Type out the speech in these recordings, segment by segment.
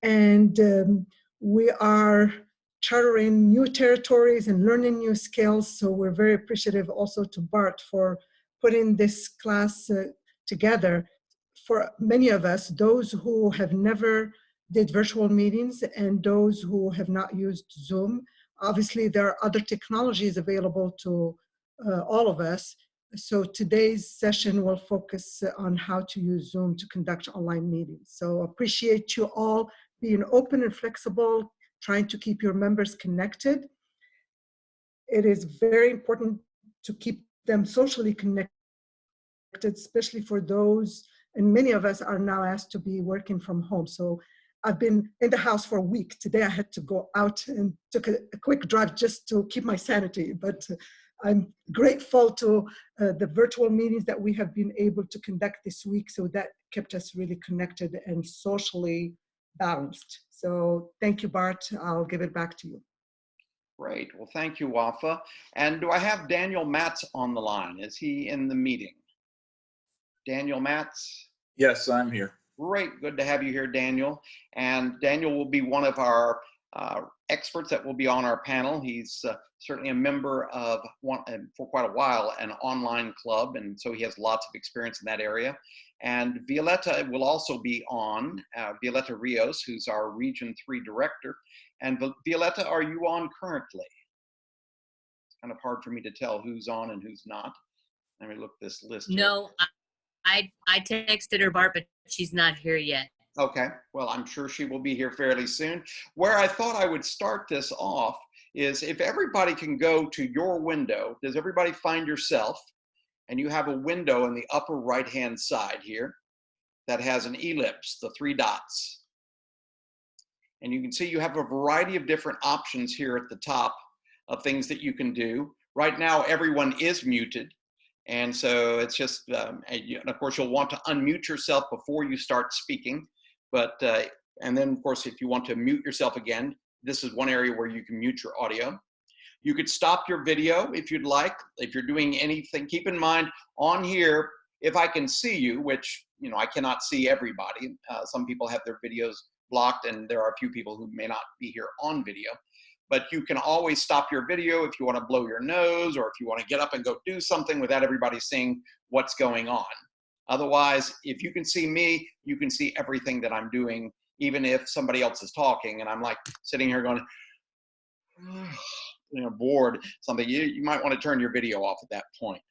And we are chartering new territories and learning new skills. So we're very appreciative also to Bart for putting this class together. For many of us, those who have never did virtual meetings and those who have not used Zoom, obviously there are other technologies available to all of us. So today's session will focus on how to use Zoom to conduct online meetings. So appreciate you all being open and flexible, trying to keep your members connected. It is very important to keep them socially connected, especially for those, and many of us are now asked to be working from home. So I've been in the house for a week. Today I had to go out and took a quick drive just to keep my sanity, but I'm grateful to the virtual meetings that we have been able to conduct this week, so that kept us really connected and socially balanced. So thank you, Bart. I'll give it back to you. Great. Well, thank you, Wafae. And do I have Daniel Matz on the line? Is he in the meeting? Daniel Matz? Yes, I'm here. Great. Good to have you here, Daniel. And Daniel will be one of our experts that will be on our panel. He's certainly a member of, for quite a while, an online club, and so he has lots of experience in that area. And Violetta will also be on, Violetta Rios, who's our Region 3 Director. And Violetta, are you on currently? It's kind of hard for me to tell who's on and who's not. Let me look this list here. No, I texted her, Bart, but she's not here yet. Okay, well, I'm sure she will be here fairly soon. Where I thought I would start this off is if everybody can go to your window, does everybody find yourself? And you have a window in the upper right-hand side here that has an ellipse, the 3 dots. And you can see you have a variety of different options here at the top of things that you can do. Right now, everyone is muted. And so it's just, and of course, you'll want to unmute yourself before you start speaking. But, and then of course, if you want to mute yourself again, this is one area where you can mute your audio. You could stop your video if you'd like. If you're doing anything, keep in mind on here, if I can see you, which, you know, I cannot see everybody. Some people have their videos blocked and there are a few people who may not be here on video. But you can always stop your video if you want to blow your nose or if you want to get up and go do something without everybody seeing what's going on. Otherwise, if you can see me, you can see everything that I'm doing, even if somebody else is talking and I'm like sitting here going, you know, bored, something, you might want to turn your video off at that point.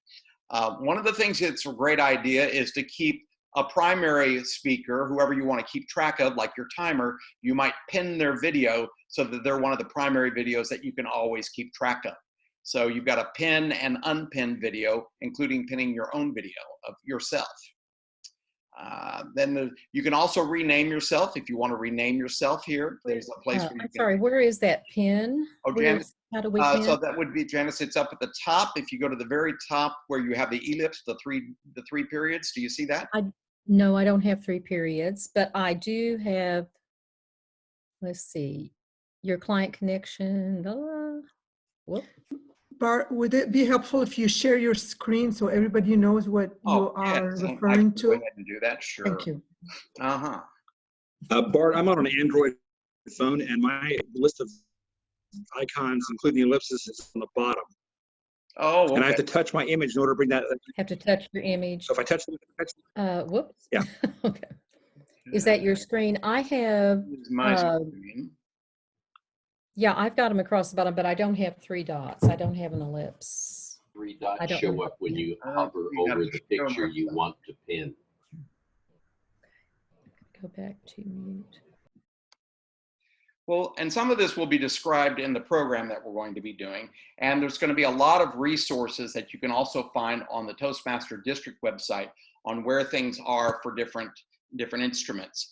One of the things that's a great idea is to keep a primary speaker, whoever you want to keep track of, like your timer, you might pin their video so that they're one of the primary videos that you can always keep track of. So you've got a pin and unpin video, including pinning your own video of yourself. Then you can also rename yourself if you want to rename yourself here. There's a place where you I'm sorry, where is that pin? Oh, Janice, how do we pin? so that would be, Janice, it's up at the top. If you go to the very top where you have the ellipse, the three periods, do you see that? No, I don't have 3 periods, but I do have, let's see, your client connection. Whoop. Bart, would it be helpful if you share your screen so everybody knows what you are referring to? Go ahead and do that, sure. Thank you. Bart, I'm on an Android phone and my list of icons, including the ellipsis, is on the bottom. Oh, okay. And I have to touch my image in order to bring that. Have to touch your image. So if I touch it, whoops. Yeah. Okay. Is that your screen? I have. My screen. Yeah, I've got them across the bottom, but I don't have 3 dots. I don't have an ellipse. 3 dots show up when you hover over the picture you want to pin. Go back to mute. Well, and some of this will be described in the program that we're going to be doing. And there's going to be a lot of resources that you can also find on the Toastmasters District website on where things are for different instruments.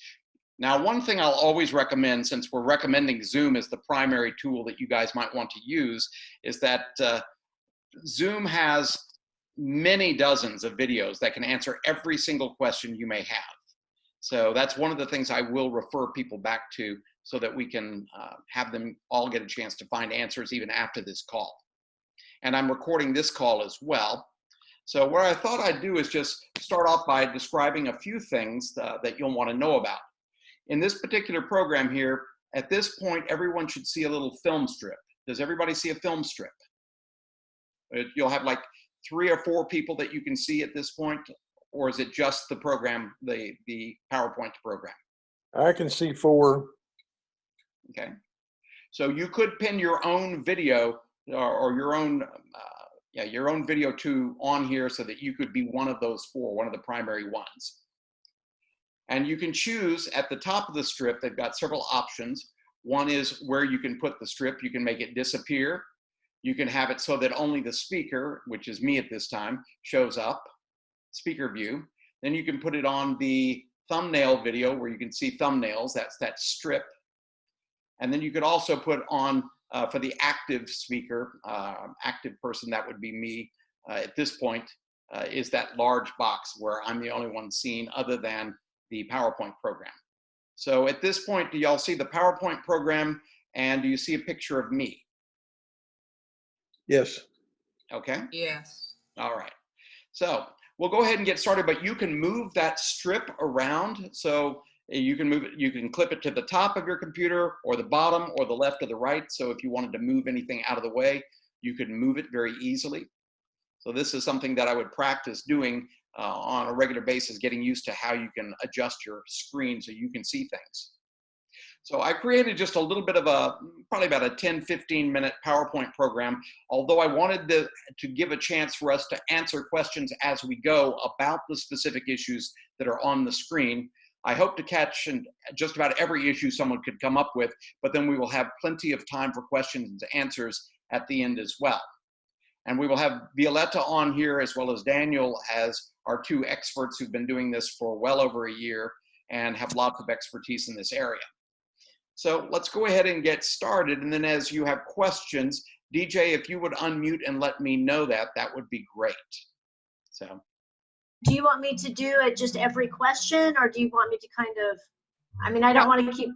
Now, one thing I'll always recommend, since we're recommending Zoom as the primary tool that you guys might want to use, is that Zoom has many dozens of videos that can answer every single question you may have. So that's one of the things I will refer people back to so that we can have them all get a chance to find answers even after this call. And I'm recording this call as well. So what I thought I'd do is just start off by describing a few things that you'll want to know about. In this particular program here, at this point, everyone should see a little film strip. Does everybody see a film strip? You'll have like 3 or 4 people that you can see at this point, or is it just the program, the PowerPoint program? I can see 4. Okay. So you could pin your own video or your own video on here so that you could be one of those 4, one of the primary ones. And you can choose at the top of the strip, they've got several options. One is where you can put the strip. You can make it disappear. You can have it so that only the speaker, which is me at this time, shows up, speaker view. Then you can put it on the thumbnail video where you can see thumbnails, that's that strip. And then you could also put on, for the active speaker, active person, that would be me at this point, is that large box where I'm the only one seen other than the PowerPoint program. So at this point, do y'all see the PowerPoint program and do you see a picture of me? Yes. Okay. Yes. All right. So we'll go ahead and get started, but you can move that strip around. So you can move it, you can clip it to the top of your computer or the bottom or the left or the right. So if you wanted to move anything out of the way, you could move it very easily. So this is something that I would practice doing on a regular basis, getting used to how you can adjust your screen so you can see things. So I created just a little bit of probably about a 10-15 minute PowerPoint program, although I wanted to give a chance for us to answer questions as we go about the specific issues that are on the screen. I hope to catch just about every issue someone could come up with, but then we will have plenty of time for questions and answers at the end as well. And we will have Violetta on here as well as Daniel as our 2 experts who've been doing this for well over a year and have lots of expertise in this area. So let's go ahead and get started. And then as you have questions, DJ, if you would unmute and let me know that, that would be great. So. Do you want me to do it just every question, or do you want me to kind of, I mean, I don't want to keep,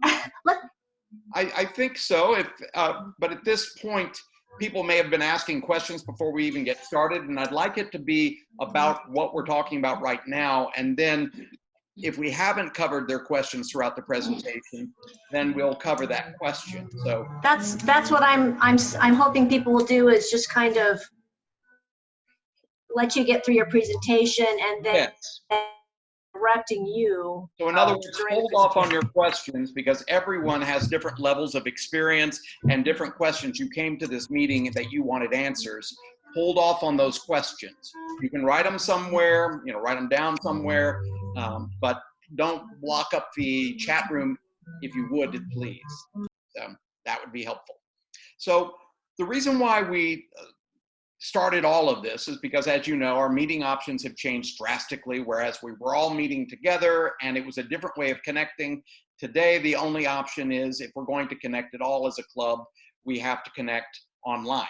I think so, but at this point, people may have been asking questions before we even get started, and I'd like it to be about what we're talking about right now, and then if we haven't covered their questions throughout the presentation, then we'll cover that question. So that's what I'm hoping people will do, is just kind of let you get through your presentation and then directing you. So in other words, hold off on your questions because everyone has different levels of experience and different questions. You came to this meeting that you wanted answers. Hold off on those questions. You can write them somewhere, write them down somewhere, but don't block up the chat room if you would, please. That would be helpful. So the reason why we started all of this is because, as you know, our meeting options have changed drastically, whereas we were all meeting together and it was a different way of connecting. Today, the only option is if we're going to connect at all as a club, we have to connect online.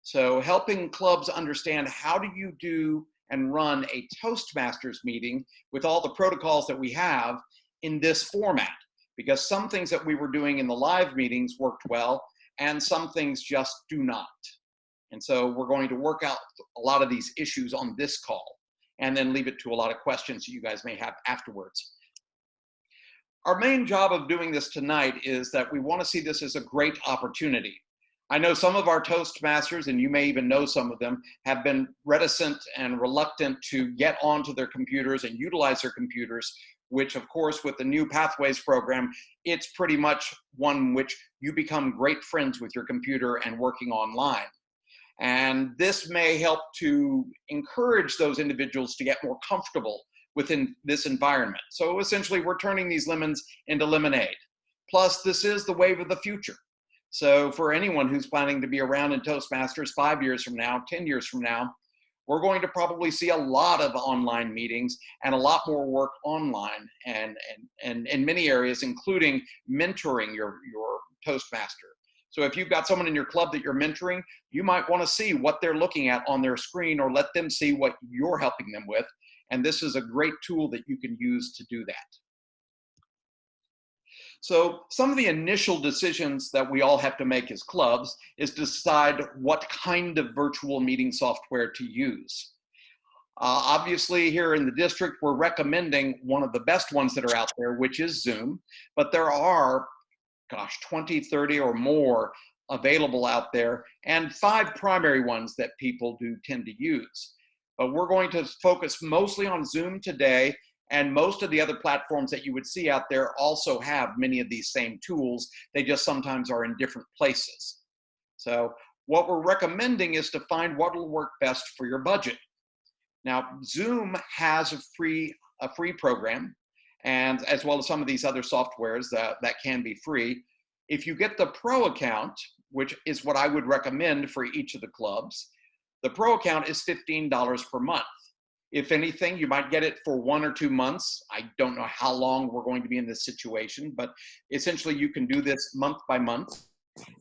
So helping clubs understand how do you do and run a Toastmasters meeting with all the protocols that we have in this format, because some things that we were doing in the live meetings worked well and some things just do not. And so we're going to work out a lot of these issues on this call and then leave it to a lot of questions you guys may have afterwards. Our main job of doing this tonight is that we want to see this as a great opportunity. I know some of our Toastmasters, and you may even know some of them, have been reticent and reluctant to get onto their computers and utilize their computers, which of course with the new Pathways program, it's pretty much one which you become great friends with your computer and working online. And this may help to encourage those individuals to get more comfortable within this environment. So essentially we're turning these lemons into lemonade. Plus this is the wave of the future. So for anyone who's planning to be around in Toastmasters 5 years from now, 10 years from now, we're going to probably see a lot of online meetings and a lot more work online and in many areas, including mentoring your Toastmaster. So if you've got someone in your club that you're mentoring, you might want to see what they're looking at on their screen or let them see what you're helping them with. And this is a great tool that you can use to do that. So some of the initial decisions that we all have to make as clubs is decide what kind of virtual meeting software to use. Obviously, here in the district, we're recommending one of the best ones that are out there, which is Zoom. But there are, gosh, 20, 30 or more available out there, and 5 primary ones that people do tend to use. But we're going to focus mostly on Zoom today, and most of the other platforms that you would see out there also have many of these same tools. They just sometimes are in different places. So what we're recommending is to find what will work best for your budget. Now, Zoom has a free program, and as well as some of these other softwares that can be free. If you get the Pro account, which is what I would recommend for each of the clubs, the Pro account is $15 per month. If anything, you might get it for 1 or 2 months. I don't know how long we're going to be in this situation, but essentially you can do this month by month.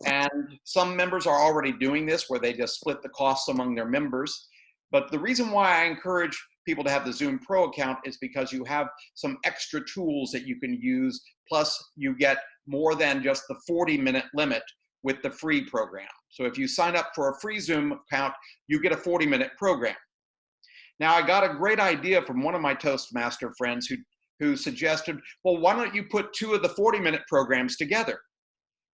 And some members are already doing this where they just split the costs among their members. But the reason why I encourage people to have the Zoom Pro account is because you have some extra tools that you can use, plus you get more than just the 40-minute limit with the free program. So if you sign up for a free Zoom account, you get a 40-minute program. Now, I got a great idea from one of my Toastmaster friends who suggested, well, why don't you put 2 of the 40-minute programs together?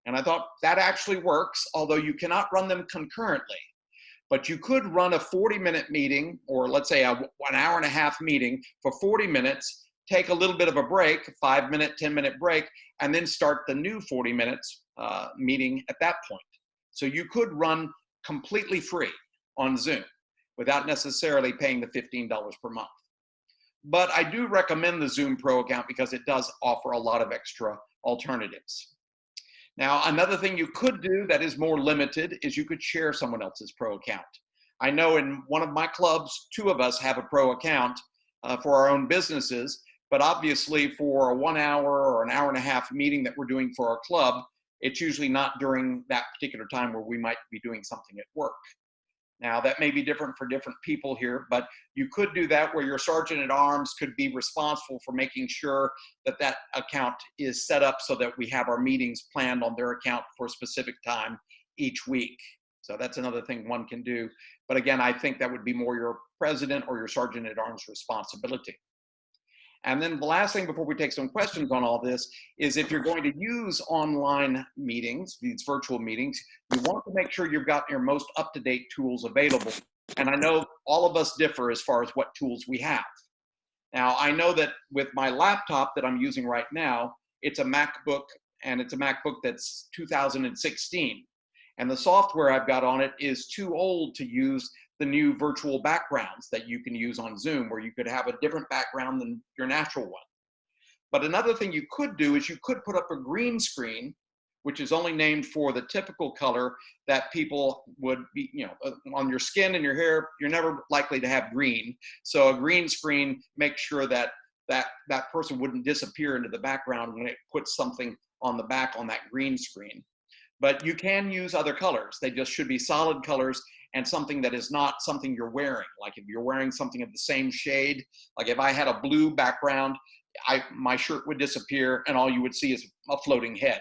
And I thought that actually works, although you cannot run them concurrently. But you could run a 40-minute meeting, or let's say an hour and a half meeting for 40 minutes, take a little bit of a break, 5-minute, 10-minute break, and then start the new 40 minutes meeting at that point. So you could run completely free on Zoom without necessarily paying the $15 per month. But I do recommend the Zoom Pro account because it does offer a lot of extra alternatives. Now, another thing you could do that is more limited is you could share someone else's Pro account. I know in one of my clubs, 2 of us have a Pro account for our own businesses, but obviously for a 1 hour or an hour and a half meeting that we're doing for our club, it's usually not during that particular time where we might be doing something at work. Now, that may be different for different people here, but you could do that where your sergeant at arms could be responsible for making sure that that account is set up so that we have our meetings planned on their account for a specific time each week. So that's another thing one can do. But again, I think that would be more your president or your sergeant at arms responsibility. And then the last thing before we take some questions on all this is if you're going to use online meetings, these virtual meetings, you want to make sure you've got your most up-to-date tools available. And I know all of us differ as far as what tools we have. Now, I know that with my laptop that I'm using right now, it's a MacBook, and it's a MacBook that's 2016. And the software I've got on it is too old to use the new virtual backgrounds that you can use on Zoom, where you could have a different background than your natural one. But another thing you could do is you could put up a green screen, which is only named for the typical color that people would be, on your skin and your hair, you're never likely to have green. So a green screen makes sure that that person wouldn't disappear into the background when it puts something on the back on that green screen. But you can use other colors. They just should be solid colors and something that is not something you're wearing. Like if you're wearing something of the same shade, like if I had a blue background, my shirt would disappear and all you would see is a floating head.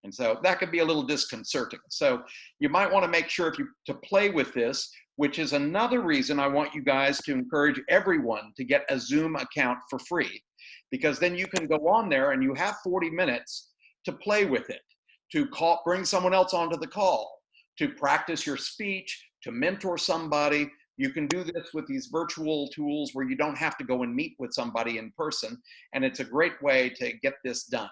And so that could be a little disconcerting. So you might want to make sure to play with this, which is another reason I want you guys to encourage everyone to get a Zoom account for free, because then you can go on there and you have 40 minutes to play with it, to bring someone else onto the call, to practice your speech, to mentor somebody. You can do this with these virtual tools where you don't have to go and meet with somebody in person, and it's a great way to get this done.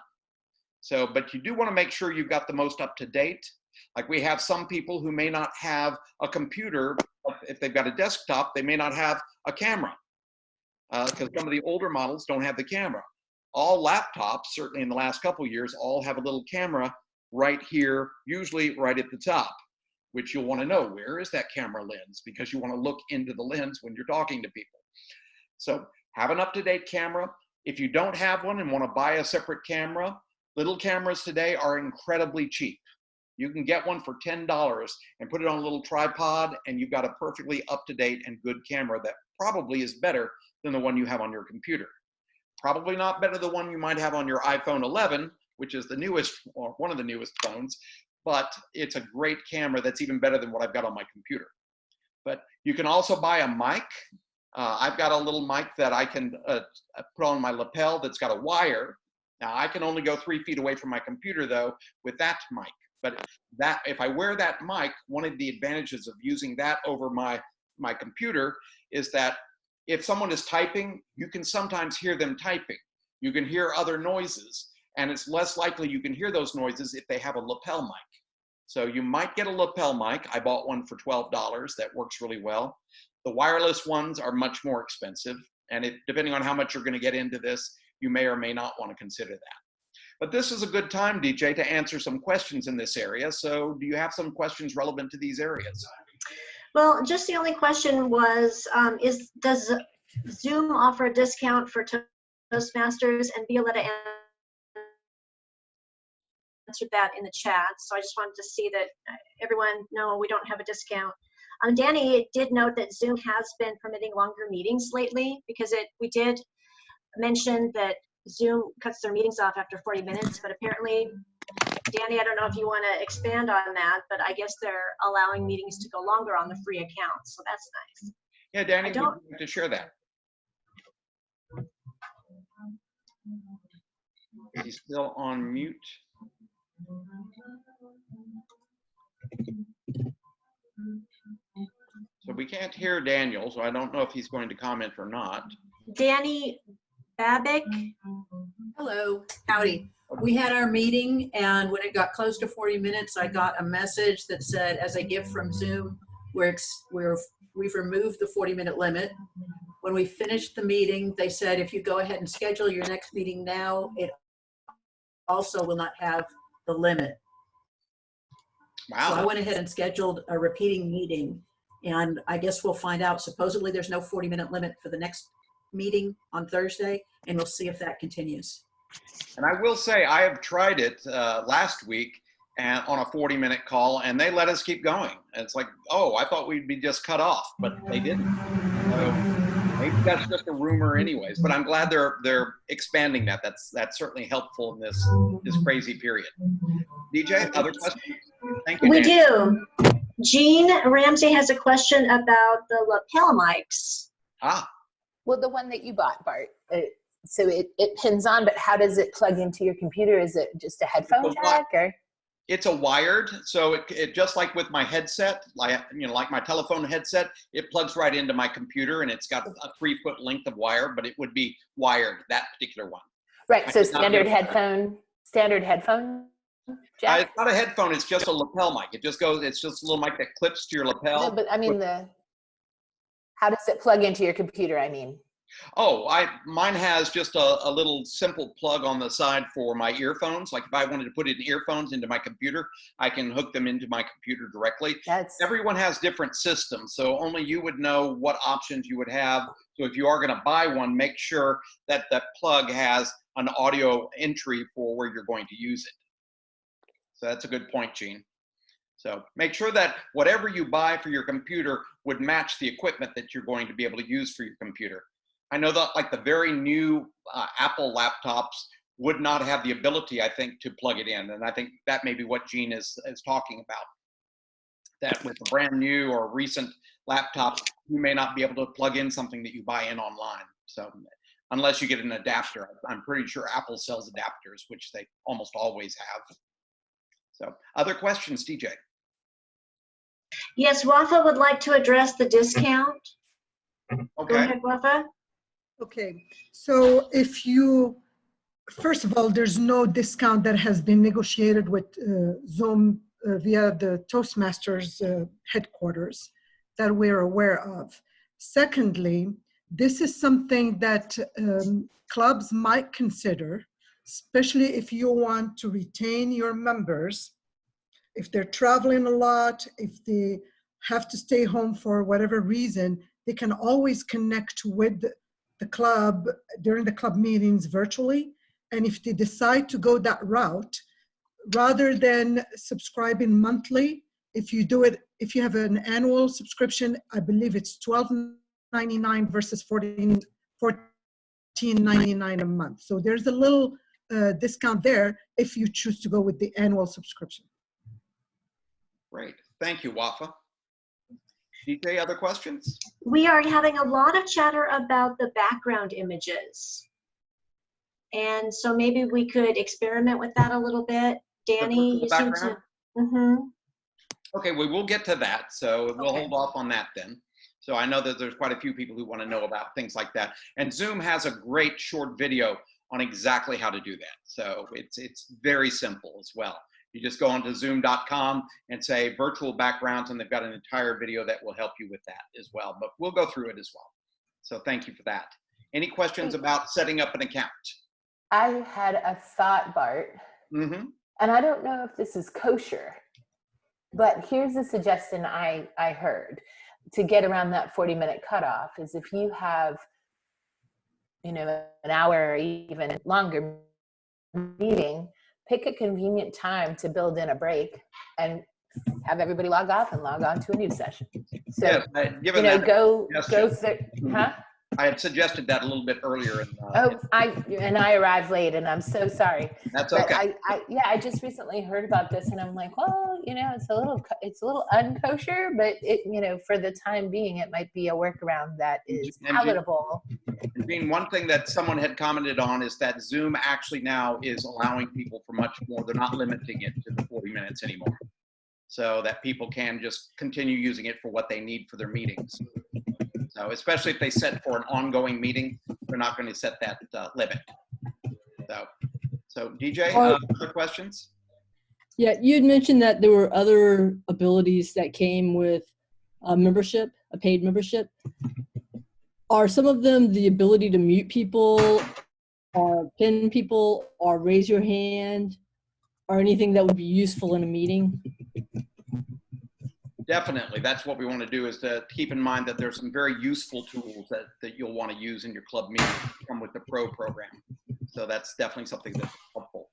So, but you do want to make sure you've got the most up-to-date. Like we have some people who may not have a computer. If they've got a desktop, they may not have a camera, because some of the older models don't have the camera. All laptops, certainly in the last couple of years, all have a little camera right here, usually right at the top, which you'll want to know, where is that camera lens? Because you want to look into the lens when you're talking to people. So have an up-to-date camera. If you don't have one and want to buy a separate camera, little cameras today are incredibly cheap. You can get one for $10 and put it on a little tripod, and you've got a perfectly up-to-date and good camera that probably is better than the one you have on your computer. Probably not better than the one you might have on your iPhone 11, which is the newest, or one of the newest phones, but it's a great camera that's even better than what I've got on my computer. But you can also buy a mic I've got a little mic that I can put on my lapel that's got a wire. Now I can only go 3 feet away from my computer though with that mic. But that, if I wear that mic, one of the advantages of using that over my computer is that if someone is typing, you can sometimes hear them typing. You can hear other noises, and it's less likely you can hear those noises if they have a lapel mic. So you might get a lapel mic. I bought one for $12. That works really well. The wireless ones are much more expensive, and depending on how much you're going to get into this, you may or may not want to consider that. But this is a good time, DJ, to answer some questions in this area. So do you have some questions relevant to these areas? Well, just the only question was, does Zoom offer a discount for Toastmasters? And Violetta answered that in the chat. So I just wanted to see that everyone know we don't have a discount. Danny did note that Zoom has been permitting longer meetings lately, because we did mention that Zoom cuts their meetings off after 40 minutes, but apparently, Danny, I don't know if you want to expand on that, but I guess they're allowing meetings to go longer on the free account, so that's nice. Yeah, Danny, would you like to share that? He's still on mute. So we can't hear Daniel, so I don't know if he's going to comment or not. Danny Babick. Hello, howdy. We had our meeting, and when it got close to 40 minutes, I got a message that said, as a gift from Zoom, we've removed the 40-minute limit. When we finished the meeting, they said, if you go ahead and schedule your next meeting now, it also will not have the limit. Wow. So I went ahead and scheduled a repeating meeting, and I guess we'll find out. Supposedly there's no 40-minute limit for the next meeting on Thursday, and we'll see if that continues. And I will say, I have tried it last week and on a 40-minute call, and they let us keep going. And it's like, oh, I thought we'd be just cut off, but they didn't. So maybe that's just a rumor anyways, but I'm glad they're expanding that. That's certainly helpful in this crazy period. DJ, other questions? Thank you, We Dan. do. Jean Ramsey has a question about the lapel mics. Ah. Well, the one that you bought, Bart. So it pins on, but how does it plug into your computer? Is it just a headphone jack, or? It's a wired, so it just like with my headset, like my telephone headset, it plugs right into my computer, and it's got a 3-foot length of wire, but it would be wired, that particular one. Right. So standard headphone jack. It's not a headphone. It's just a lapel mic. It just goes. It's just a little mic that clips to your lapel. No, but I mean how does it plug into your computer? I mean. Oh, mine has just a little simple plug on the side for my earphones. Like if I wanted to put in earphones into my computer, I can hook them into my computer directly. Everyone has different systems, so only you would know what options you would have. So if you are going to buy one, make sure that that plug has an audio entry for where you're going to use it. So that's a good point, Gene. So make sure that whatever you buy for your computer would match the equipment that you're going to be able to use for your computer. I know that like the very new Apple laptops would not have the ability, I think, to plug it in. And I think that may be what Gene is talking about. That with a brand new or recent laptop, you may not be able to plug in something that you buy in online. So unless you get an adapter, I'm pretty sure Apple sells adapters, which they almost always have. So other questions, DJ? Yes, Wafae would like to address the discount. Okay. Go ahead, Wafae. Okay, so if you, first of all, there's no discount that has been negotiated with Zoom via the Toastmasters headquarters that we're aware of. Secondly, this is something that clubs might consider, especially if you want to retain your members. If they're traveling a lot, if they have to stay home for whatever reason, they can always connect with the club during the club meetings virtually. And if they decide to go that route, rather than subscribing monthly, if you do it, if you have an annual subscription, I believe it's $12.99 versus $14.99 a month. So there's a little discount there if you choose to go with the annual subscription. Great. Thank you, Wafa. DJ, other questions? We are having a lot of chatter about the background images. And so maybe we could experiment with that a little bit. Danny, you seem to. Okay, we will get to that. So we'll Okay. hold off on that then. So I know that there's quite a few people who want to know about things like that. And Zoom has a great short video on exactly how to do that. So it's very simple as well. You just go onto zoom.com and say virtual backgrounds, and they've got an entire video that will help you with that as well. But we'll go through it as well. So thank you for that. Any questions about setting up an account? I had a thought, Bart, and I don't know if this is kosher, but here's a suggestion I heard to get around that 40-minute cutoff is if you have, you know, an hour or even longer meeting, pick a convenient time to build in a break and have everybody log off and log on to a new session. So, yes, you know, go, huh? I had suggested that a little bit earlier. I arrived late, and I'm so sorry. That's but okay. I just recently heard about this, and I'm like, well, you know, it's a little unkosher, but it, you know, for the time being, it might be a workaround that is palatable. And Jean, one thing that someone had commented on is that Zoom actually now is allowing people for much more. They're not limiting it to the 40 minutes anymore, so that people can just continue using it for what they need for their meetings. So especially if they set for an ongoing meeting, they're not going to set that limit. So DJ, other questions? Yeah, you had mentioned that there were other abilities that came with membership, a paid membership. Are some of them the ability to mute people or pin people or raise your hand or anything that would be useful in a meeting? Definitely. That's what we want to do, is to keep in mind that there's some very useful tools that you'll want to use in your club meeting that come with the Pro program. So that's definitely something that's helpful.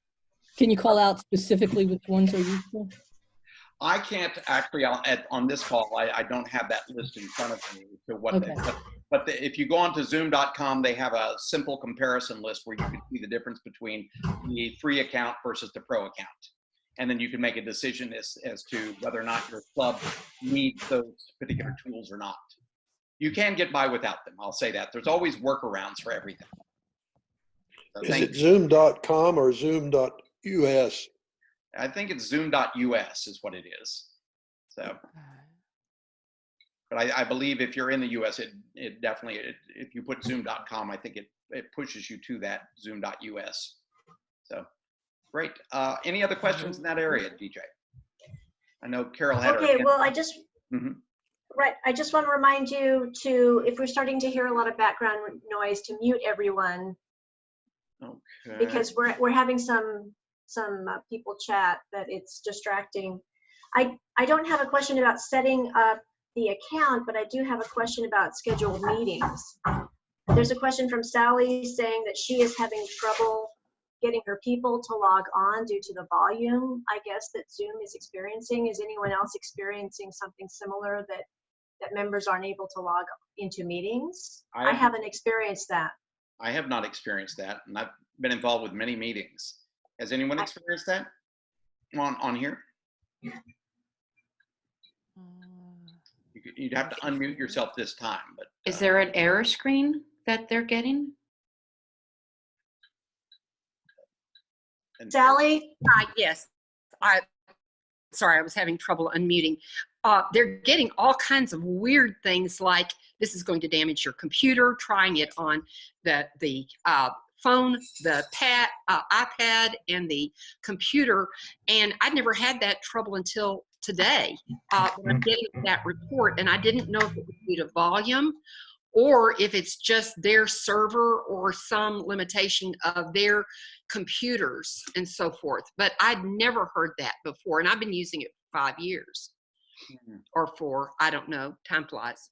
Can you call out specifically which ones are useful? I can't actually, on this call, I don't have that list in front of me. So what Okay. If you go onto zoom.com, they have a simple comparison list where you can see the difference between the free account versus the Pro account. And then you can make a decision as to whether or not your club needs those particular tools or not. You can get by without them, I'll say that. There's always workarounds for everything. So is it zoom.com or zoom.us? I think it's zoom.us is what it is. So, but I believe if you're in the US, it definitely, if you put zoom.com, I think it pushes you to that zoom.us. So. Great. Any other questions in that area, DJ? I know Carol had Okay, her. well, I just want to remind you to, if we're starting to hear a lot of background noise, to mute everyone. Okay. Because we're having some people chat that it's distracting. I don't have a question about setting up the account, but I do have a question about scheduled meetings. There's a question from Sally saying that she is having trouble getting her people to log on due to the volume, I guess, that Zoom is experiencing. Is anyone else experiencing something similar, that members aren't able to log into meetings? I haven't experienced that. I have not experienced that, and I've been involved with many meetings. Has anyone experienced that on here? You'd have to unmute yourself this time. But is there an error screen that they're getting? Sally? Yes. Sorry, I was having trouble unmuting. They're getting all kinds of weird things like, this is going to damage your computer, trying it on the phone, the iPad, and the computer. And I'd never had that trouble until today. When I'm getting that report, and I didn't know if it was due to volume or if it's just their server or some limitation of their computers and so forth. But I'd never heard that before, and I've been using it for 5 years or 4, I don't know, time flies.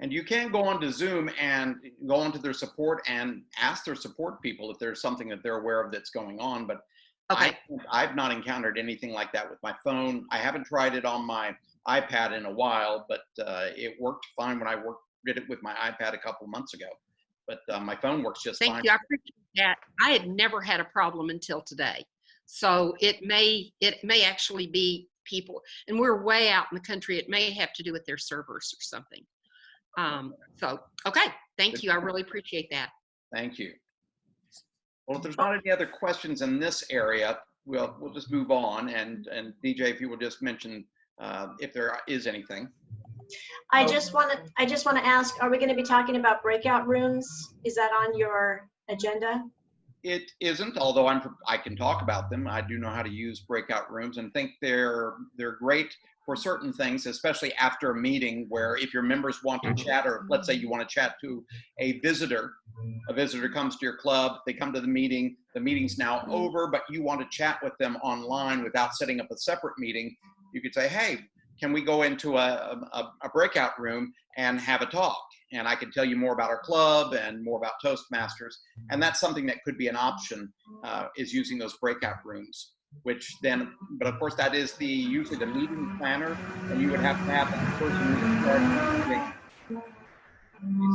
And you can go onto Zoom and go onto their support and ask their support people if there's something that they're aware of that's going on. But okay. I've not encountered anything like that with my phone. I haven't tried it on my iPad in a while, but it worked fine when I did it with my iPad a couple of months ago. But my phone works just fine. Thank you. I appreciate that. I had never had a problem until today. So it may actually be people, and we're way out in the country. It may have to do with their servers or something. So, okay, thank you. I really appreciate that. Thank you. Well, if there's not any other questions in this area, we'll just move on. And DJ, if you will just mention if there is anything. I just want to ask, are we going to be talking about breakout rooms? Is that on your agenda? It isn't, although I can talk about them. I do know how to use breakout rooms and think they're great for certain things, especially after a meeting where if your members want to chat, or let's say you want to chat to a visitor comes to your club, they come to the meeting's now over, but you want to chat with them online without setting up a separate meeting, you could say, hey, can we go into a breakout room and have a talk? And I can tell you more about our club and more about Toastmasters. And that's something that could be an option, is using those breakout rooms, which then, but of course that is usually the meeting planner, and you would have to have that person who starts the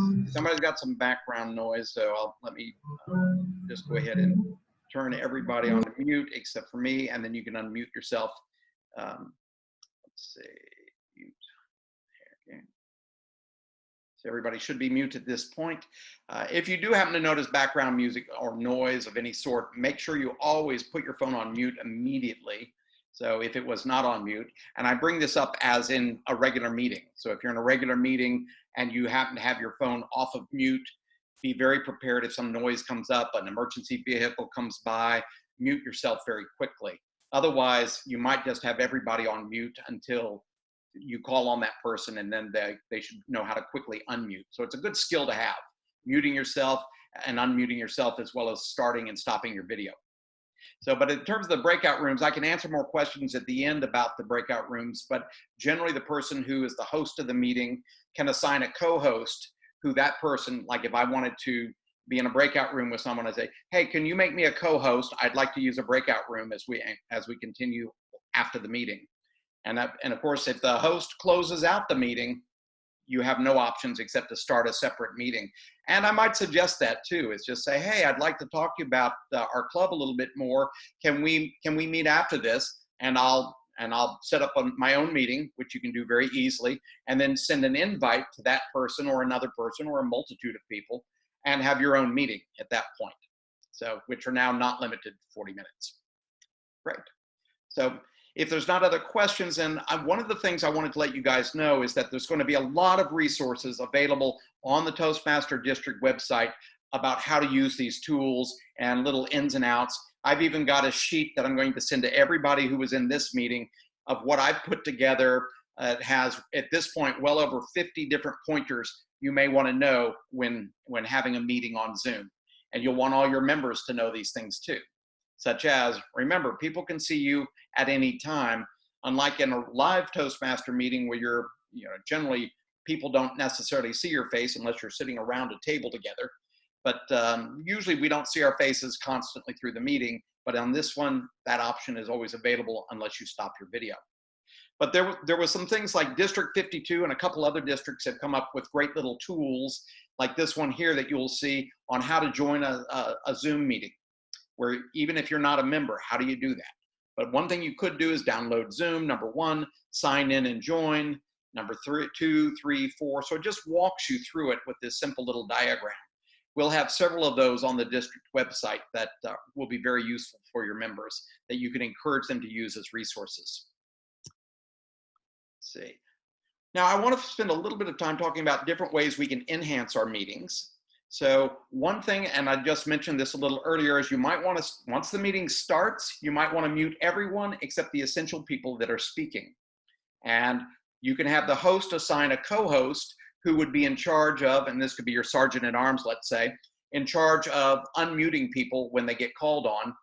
meeting. Somebody's got some background noise, so let me just go ahead and turn everybody on mute except for me, and then you can unmute yourself. Let's see, mute. Okay. So everybody should be muted at this point. If you do happen to notice background music or noise of any sort, make sure you always put your phone on mute immediately. So if it was not on mute, and I bring this up as in a regular meeting. So if you're in a regular meeting and you happen to have your phone off of mute, be very prepared if some noise comes up, an emergency vehicle comes by, mute yourself very quickly. Otherwise, you might just have everybody on mute until you call on that person, and then they should know how to quickly unmute. So it's a good skill to have, muting yourself and unmuting yourself, as well as starting and stopping your video. So, but in terms of the breakout rooms, I can answer more questions at the end about the breakout rooms, but generally the person who is the host of the meeting can assign a co-host who that person, like if I wanted to be in a breakout room with someone, I say, hey, can you make me a co-host? I'd like to use a breakout room as we continue after the meeting. And of course, if the host closes out the meeting, you have no options except to start a separate meeting. And I might suggest that too, is just say, hey, I'd like to talk to you about our club a little bit more. Can we meet after this? And I'll set up my own meeting, which you can do very easily, and then send an invite to that person or another person or a multitude of people, and have your own meeting at that point. So, which are now not limited to 40 minutes. Great. So if there's not other questions, and one of the things I wanted to let you guys know is that there's going to be a lot of resources available on the Toastmaster District website about how to use these tools and little ins and outs. I've even got a sheet that I'm going to send to everybody who was in this meeting of what I've put together. It has, at this point, well over 50 different pointers you may want to know when having a meeting on Zoom. And you'll want all your members to know these things too. Such as, remember, people can see you at any time, unlike in a live Toastmaster meeting where generally people don't necessarily see your face unless you're sitting around a table together. But usually we don't see our faces constantly through the meeting, but on this one, that option is always available unless you stop your video. But there was some things like District 52 and a couple other districts have come up with great little tools like this one here that you'll see on how to join a Zoom meeting, where even if you're not a member, how do you do that? But one thing you could do is download Zoom, number one, sign in and join, number 2, 3, 4. So it just walks you through it with this simple little diagram. We'll have several of those on the district website that will be very useful for your members that you can encourage them to use as resources. Let's see. Now I want to spend a little bit of time talking about different ways we can enhance our meetings. So one thing, and I just mentioned this a little earlier, is you might want to, once the meeting starts, you might want to mute everyone except the essential people that are speaking. And you can have the host assign a co-host who would be in charge of, and this could be your sergeant at arms, let's say, in charge of unmuting people when they get called on,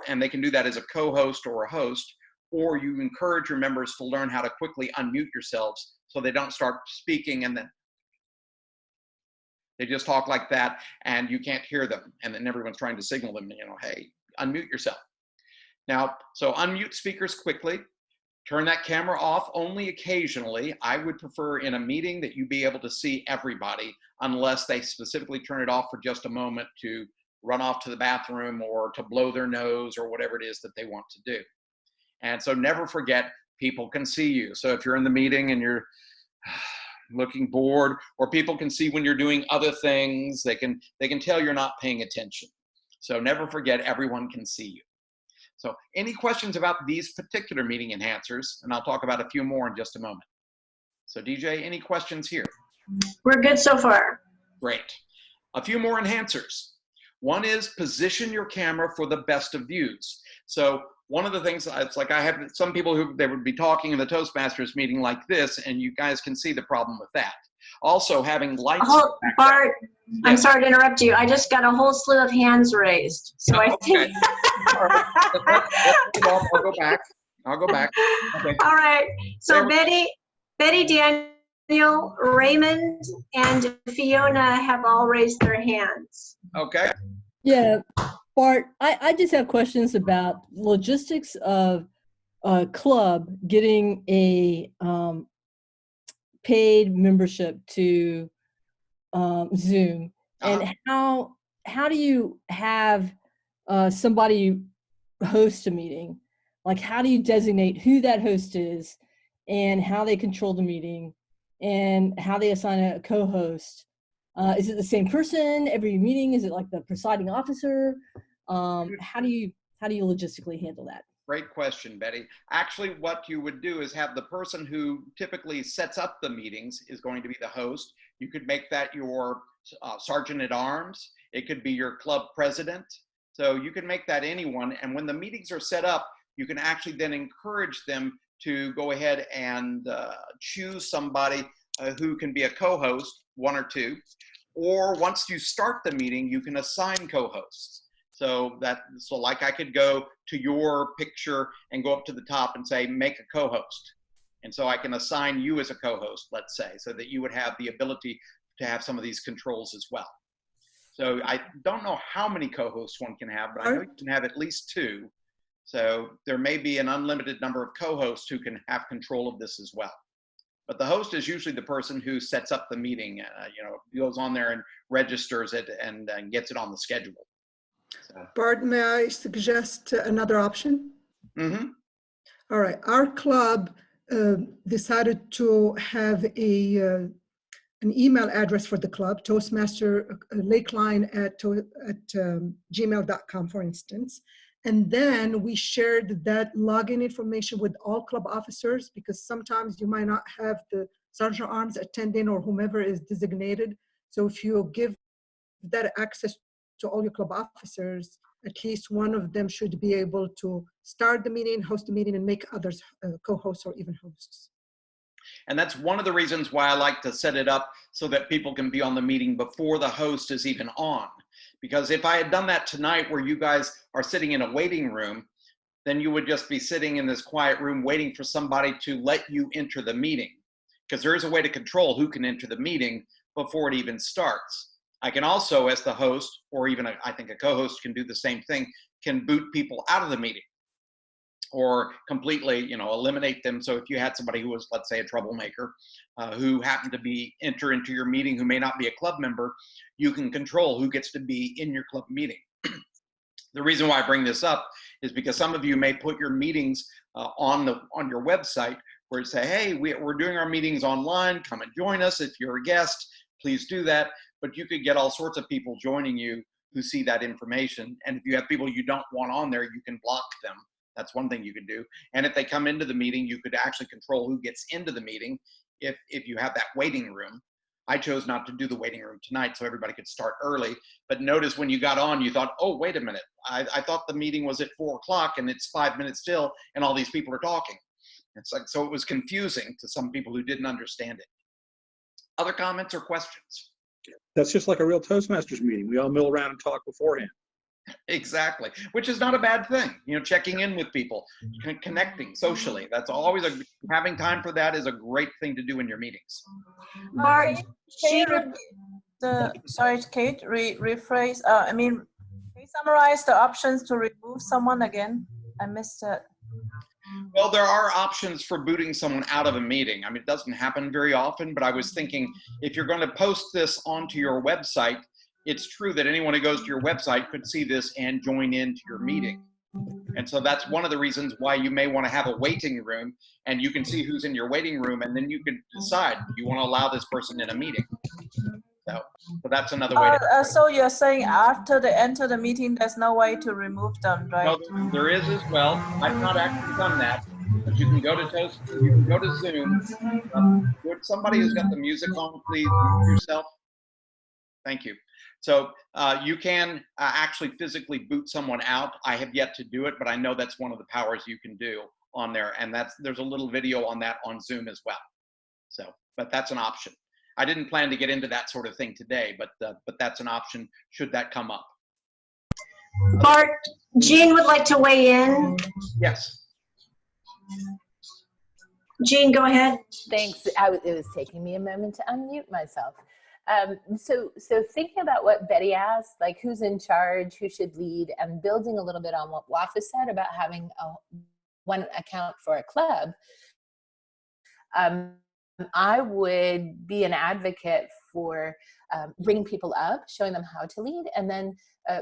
and they can do that as a co-host or a host, or you encourage your members to learn how to quickly unmute yourselves so they don't start speaking and then they just talk like that and you can't hear them. And then everyone's trying to signal them, hey, unmute yourself. Now, so unmute speakers quickly. Turn that camera off only occasionally. I would prefer in a meeting that you be able to see everybody unless they specifically turn it off for just a moment to run off to the bathroom or to blow their nose or whatever it is that they want to do. And so never forget, people can see you. So if you're in the meeting and you're looking bored, or people can see when you're doing other things, they can tell you're not paying attention. So never forget, everyone can see you. So any questions about these particular meeting enhancers? And I'll talk about a few more in just a moment. So DJ, any questions here? We're good so far. Great. A few more enhancers. One is position your camera for the best of views. So one of the things, it's like I have some people who they would be talking in the Toastmasters meeting like this, and you guys can see the problem with that. Also having lights. Oh, Bart, yes. I'm sorry to interrupt you. I just got a whole slew of hands raised. So I think. All right. I'll go back. I'll go back. Okay. All right. So Betty, Daniel, Raymond, and Fiona have all raised their hands. Okay. Yeah, Bart, I just have questions about logistics of a club getting a paid membership to Zoom, and how do you have somebody host a meeting? Like, how do you designate who that host is, and how they control the meeting, and how they assign a co-host? Is it the same person every meeting? Is it like the presiding officer? How do you logistically handle that? Great question, Betty. Actually, what you would do is have the person who typically sets up the meetings is going to be the host. You could make that your sergeant at arms. It could be your club president. So you can make that anyone. And when the meetings are set up, you can actually then encourage them to go ahead and choose somebody who can be a co-host, one or two. Or once you start the meeting, you can assign co-hosts. So like I could go to your picture and go up to the top and say, make a co-host. And so I can assign you as a co-host, let's say, so that you would have the ability to have some of these controls as well. So I don't know how many co-hosts one can have, but I know you can have at least two. So there may be an unlimited number of co-hosts who can have control of this as well. But the host is usually the person who sets up the meeting, goes on there and registers it and gets it on the schedule. So. Bart, may I suggest another option? Mm-hmm. All right. Our club decided to have an email address for the club, Toastmaster Lakeline at gmail.com, for instance. And then we shared that login information with all club officers, because sometimes you might not have the sergeant at arms attending or whomever is designated. So if you give that access to all your club officers, at least one of them should be able to start the meeting, host the meeting, and make others co-hosts or even hosts. And that's one of the reasons why I like to set it up so that people can be on the meeting before the host is even on. Because if I had done that tonight where you guys are sitting in a waiting room, then you would just be sitting in this quiet room waiting for somebody to let you enter the meeting. Because there is a way to control who can enter the meeting before it even starts. I can also, as the host, or even I think a co-host can do the same thing, can boot people out of the meeting or completely, eliminate them. So if you had somebody who was, let's say, a troublemaker, who happened to enter into your meeting who may not be a club member, you can control who gets to be in your club meeting. The reason why I bring this up is because some of you may put your meetings on your website where you say, hey, we're doing our meetings online, come and join us. If you're a guest, please do that. But you could get all sorts of people joining you who see that information. And if you have people you don't want on there, you can block them. That's one thing you can do. And if they come into the meeting, you could actually control who gets into the meeting if you have that waiting room. I chose not to do the waiting room tonight so everybody could start early. But notice when you got on, you thought, oh, wait a minute. I thought the meeting was at 4 o'clock and it's 5 minutes still and all these people are talking. It's like, so it was confusing to some people who didn't understand it. Other comments or questions? That's just like a real Toastmasters meeting. We all mill around and talk beforehand. Exactly, which is not a bad thing. Checking in with people, connecting socially. That's always having time for that is a great thing to do in your meetings. Bart, Kate, rephrase. Can you summarize the options to remove someone again? I missed it. Well, there are options for booting someone out of a meeting. It doesn't happen very often, but I was thinking if you're going to post this onto your website, it's true that anyone who goes to your website could see this and join into your meeting. And so that's one of the reasons why you may want to have a waiting room, and you can see who's in your waiting room, and then you can decide you want to allow this person in a meeting. So that's another way to so you're saying after they enter the meeting, there's no way to remove them, right? No, there is as well. I've not actually done that, but you can go to you can go to Zoom. Would somebody who's got the music on, please mute yourself? Thank you. So you can actually physically boot someone out. I have yet to do it, but I know that's one of the powers you can do on there, and there's a little video on that on Zoom as well. So, but that's an option. I didn't plan to get into that sort of thing today, but that's an option should that come up. Bart, Jean would like to weigh in. Yes. Jean, go ahead. Thanks. It was taking me a moment to unmute myself. So thinking about what Betty asked, like who's in charge, who should lead, and building a little bit on what Wafae said about having one account for a club, I would be an advocate for bringing people up, showing them how to lead, and then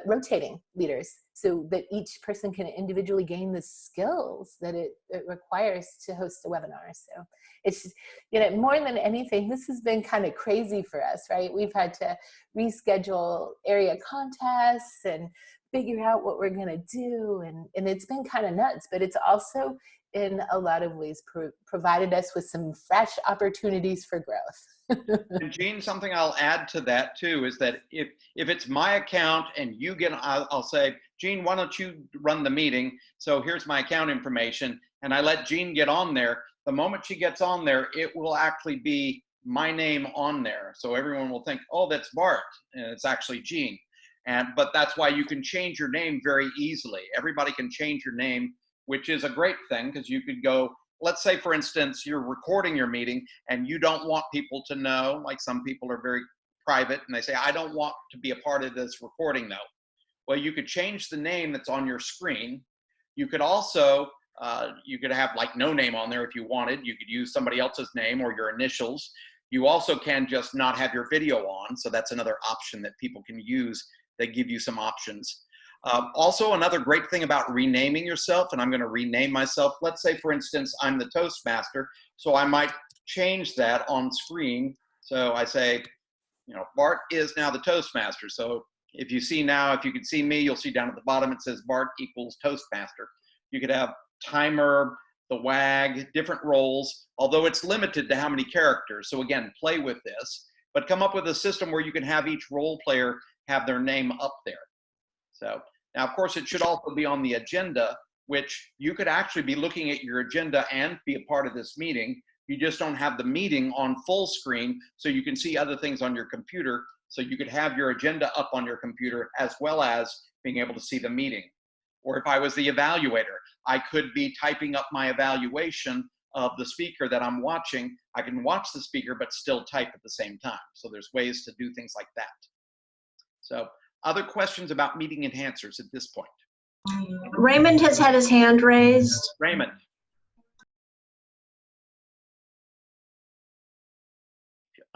rotating leaders so that each person can individually gain the skills that it requires to host a webinar. So it's, you know, more than anything, this has been kind of crazy for us, right? We've had to reschedule area contests and figure out what we're gonna do, and it's been kind of nuts, but it's also in a lot of ways provided us with some fresh opportunities for growth. And Jean, something I'll add to that too is that if it's my account and you get, I'll say, Jean, why don't you run the meeting? So here's my account information, and I let Jean get on there. The moment she gets on there, it will actually be my name on there. So everyone will think, oh, that's Bart, and it's actually Jean. But that's why you can change your name very easily. Everybody can change your name, which is a great thing, because you could go, let's say, for instance, you're recording your meeting and you don't want people to know, like some people are very private and they say, I don't want to be a part of this recording though. Well, you could change the name that's on your screen. You could also, you could have like no name on there if you wanted. You could use somebody else's name or your initials. You also can just not have your video on. So that's another option that people can use. They give you some options. Also, another great thing about renaming yourself, and I'm going to rename myself. Let's say, for instance, I'm the Toastmaster, so I might change that on screen. So I say, you know, Bart is now the Toastmaster. So if you see now, if you can see me, you'll see down at the bottom it says Bart equals Toastmaster. You could have timer, the WAG, different roles, although it's limited to how many characters. So again, play with this, but come up with a system where you can have each role player have their name up there. So now, of course, it should also be on the agenda, which you could actually be looking at your agenda and be a part of this meeting. You just don't have the meeting on full screen, so you can see other things on your computer. So you could have your agenda up on your computer as well as being able to see the meeting. Or if I was the evaluator, I could be typing up my evaluation of the speaker that I'm watching. I can watch the speaker, but still type at the same time. So there's ways to do things like that. So other questions about meeting enhancers at this point? Raymond has had his hand raised. Raymond.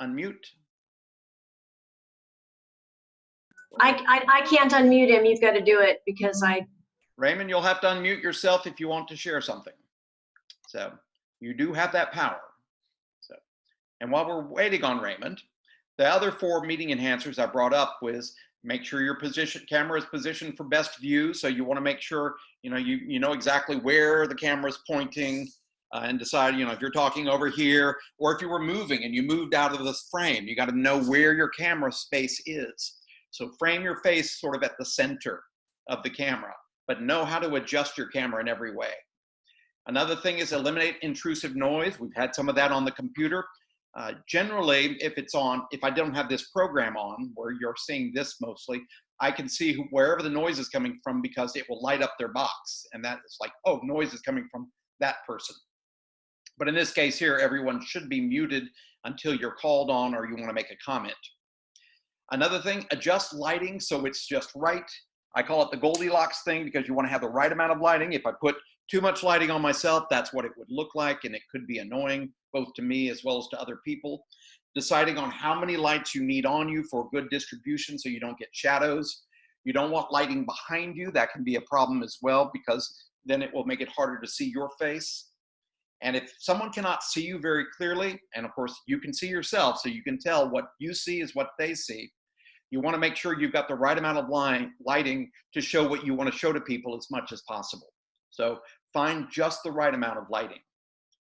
Unmute. I can't unmute him. You've got to do it because Raymond, you'll have to unmute yourself if you want to share something. So you do have that power. So, and while we're waiting on Raymond, the other 4 meeting enhancers I brought up was make sure your camera is positioned for best view. So you want to make sure, you know exactly where the camera is pointing and decide, if you're talking over here or if you were moving and you moved out of this frame, you got to know where your camera space is. So frame your face sort of at the center of the camera, but know how to adjust your camera in every way. Another thing is eliminate intrusive noise. We've had some of that on the computer. Generally, if I don't have this program on, where you're seeing this mostly, I can see wherever the noise is coming from because it will light up their box. And that is like, oh, noise is coming from that person. But in this case here, everyone should be muted until you're called on or you want to make a comment. Another thing, adjust lighting so it's just right. I call it the Goldilocks thing because you want to have the right amount of lighting. If I put too much lighting on myself, that's what it would look like, and it could be annoying both to me as well as to other people. Deciding on how many lights you need on you for good distribution so you don't get shadows. You don't want lighting behind you. That can be a problem as well, because then it will make it harder to see your face. And if someone cannot see you very clearly, and of course you can see yourself, so you can tell what you see is what they see, you want to make sure you've got the right amount of lighting to show what you want to show to people as much as possible. So find just the right amount of lighting,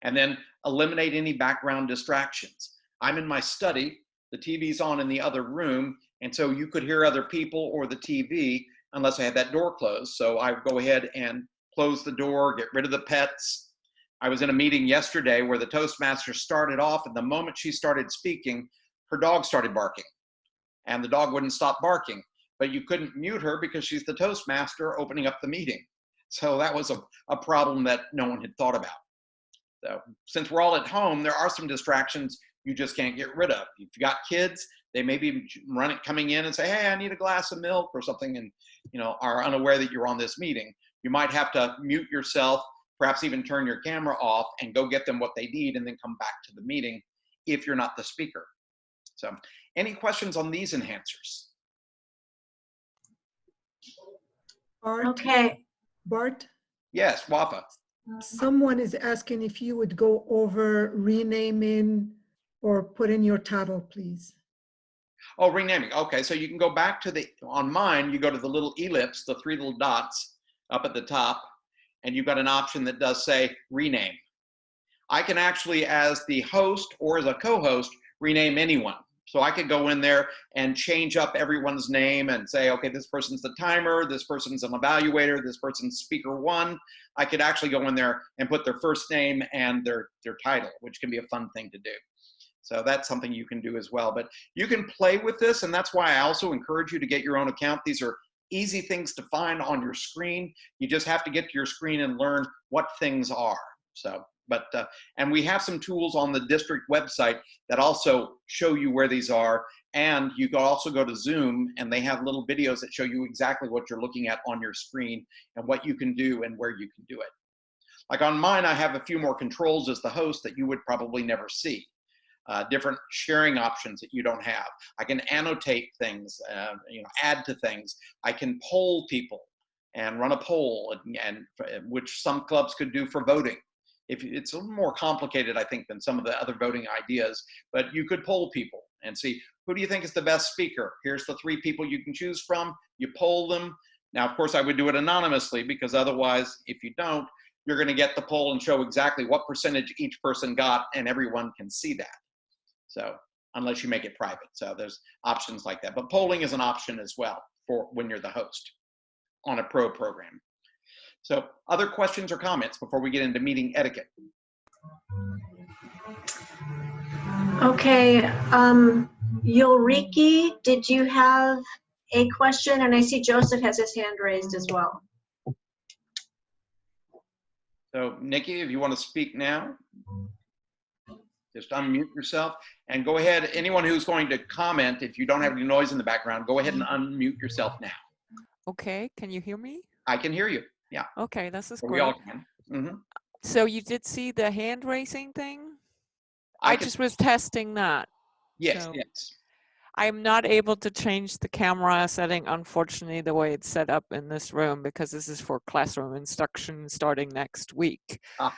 and then eliminate any background distractions. I'm in my study, the TV's on in the other room, and so you could hear other people or the TV unless I had that door closed. So I would go ahead and close the door, get rid of the pets. I was in a meeting yesterday where the Toastmasters started off, and the moment she started speaking, her dog started barking, and the dog wouldn't stop barking, but you couldn't mute her because she's the Toastmaster opening up the meeting. So that was a problem that no one had thought about. So since we're all at home, there are some distractions you just can't get rid of. If you've got kids, they may be coming in and say, hey, I need a glass of milk or something, and are unaware that you're on this meeting. You might have to mute yourself, perhaps even turn your camera off and go get them what they need and then come back to the meeting if you're not the speaker. So any questions on these enhancers? Bart? Okay. Bart? Yes, Wafa. Someone is asking if you would go over renaming or put in your title, please. Oh, renaming. Okay, so you can go back to on mine, you go to the little ellipse, the 3 little dots up at the top, and you've got an option that does say rename. I can actually, as the host or as a co-host, rename anyone. So I could go in there and change up everyone's name and say, okay, this person's the timer, this person's an evaluator, this person's speaker 1. I could actually go in there and put their first name and their title, which can be a fun thing to do. So that's something you can do as well. But you can play with this, and that's why I also encourage you to get your own account. These are easy things to find on your screen. You just have to get to your screen and learn what things are. So, and we have some tools on the district website that also show you where these are. And you can also go to Zoom, and they have little videos that show you exactly what you're looking at on your screen and what you can do and where you can do it. Like on mine, I have a few more controls as the host that you would probably never see. Different sharing options that you don't have. I can annotate things, add to things. I can poll people and run a poll, and which some clubs could do for voting. It's a little more complicated, I think, than some of the other voting ideas, but you could poll people and see, who do you think is the best speaker? Here's the 3 people you can choose from. You poll them. Now, of course, I would do it anonymously, because otherwise, if you don't, you're going to get the poll and show exactly what percentage each person got, and everyone can see that. So unless you make it private. So there's options like that. But polling is an option as well for when you're the host on a pro program. So other questions or comments before we get into meeting etiquette? Okay, Yulriki, did you have a question? And I see Joseph has his hand raised as well. So Nikki, if you want to speak now, just unmute yourself and go ahead. Anyone who's going to comment, if you don't have any noise in the background, go ahead and unmute yourself now. Okay, can you hear me? I can hear you, yeah. Okay, this is We great. all can. Mm-hmm. So you did see the hand raising thing? I just was testing that. Yes, so yes. I'm not able to change the camera setting, unfortunately, the way it's set up in this room, because this is for classroom instruction starting next week. Ah.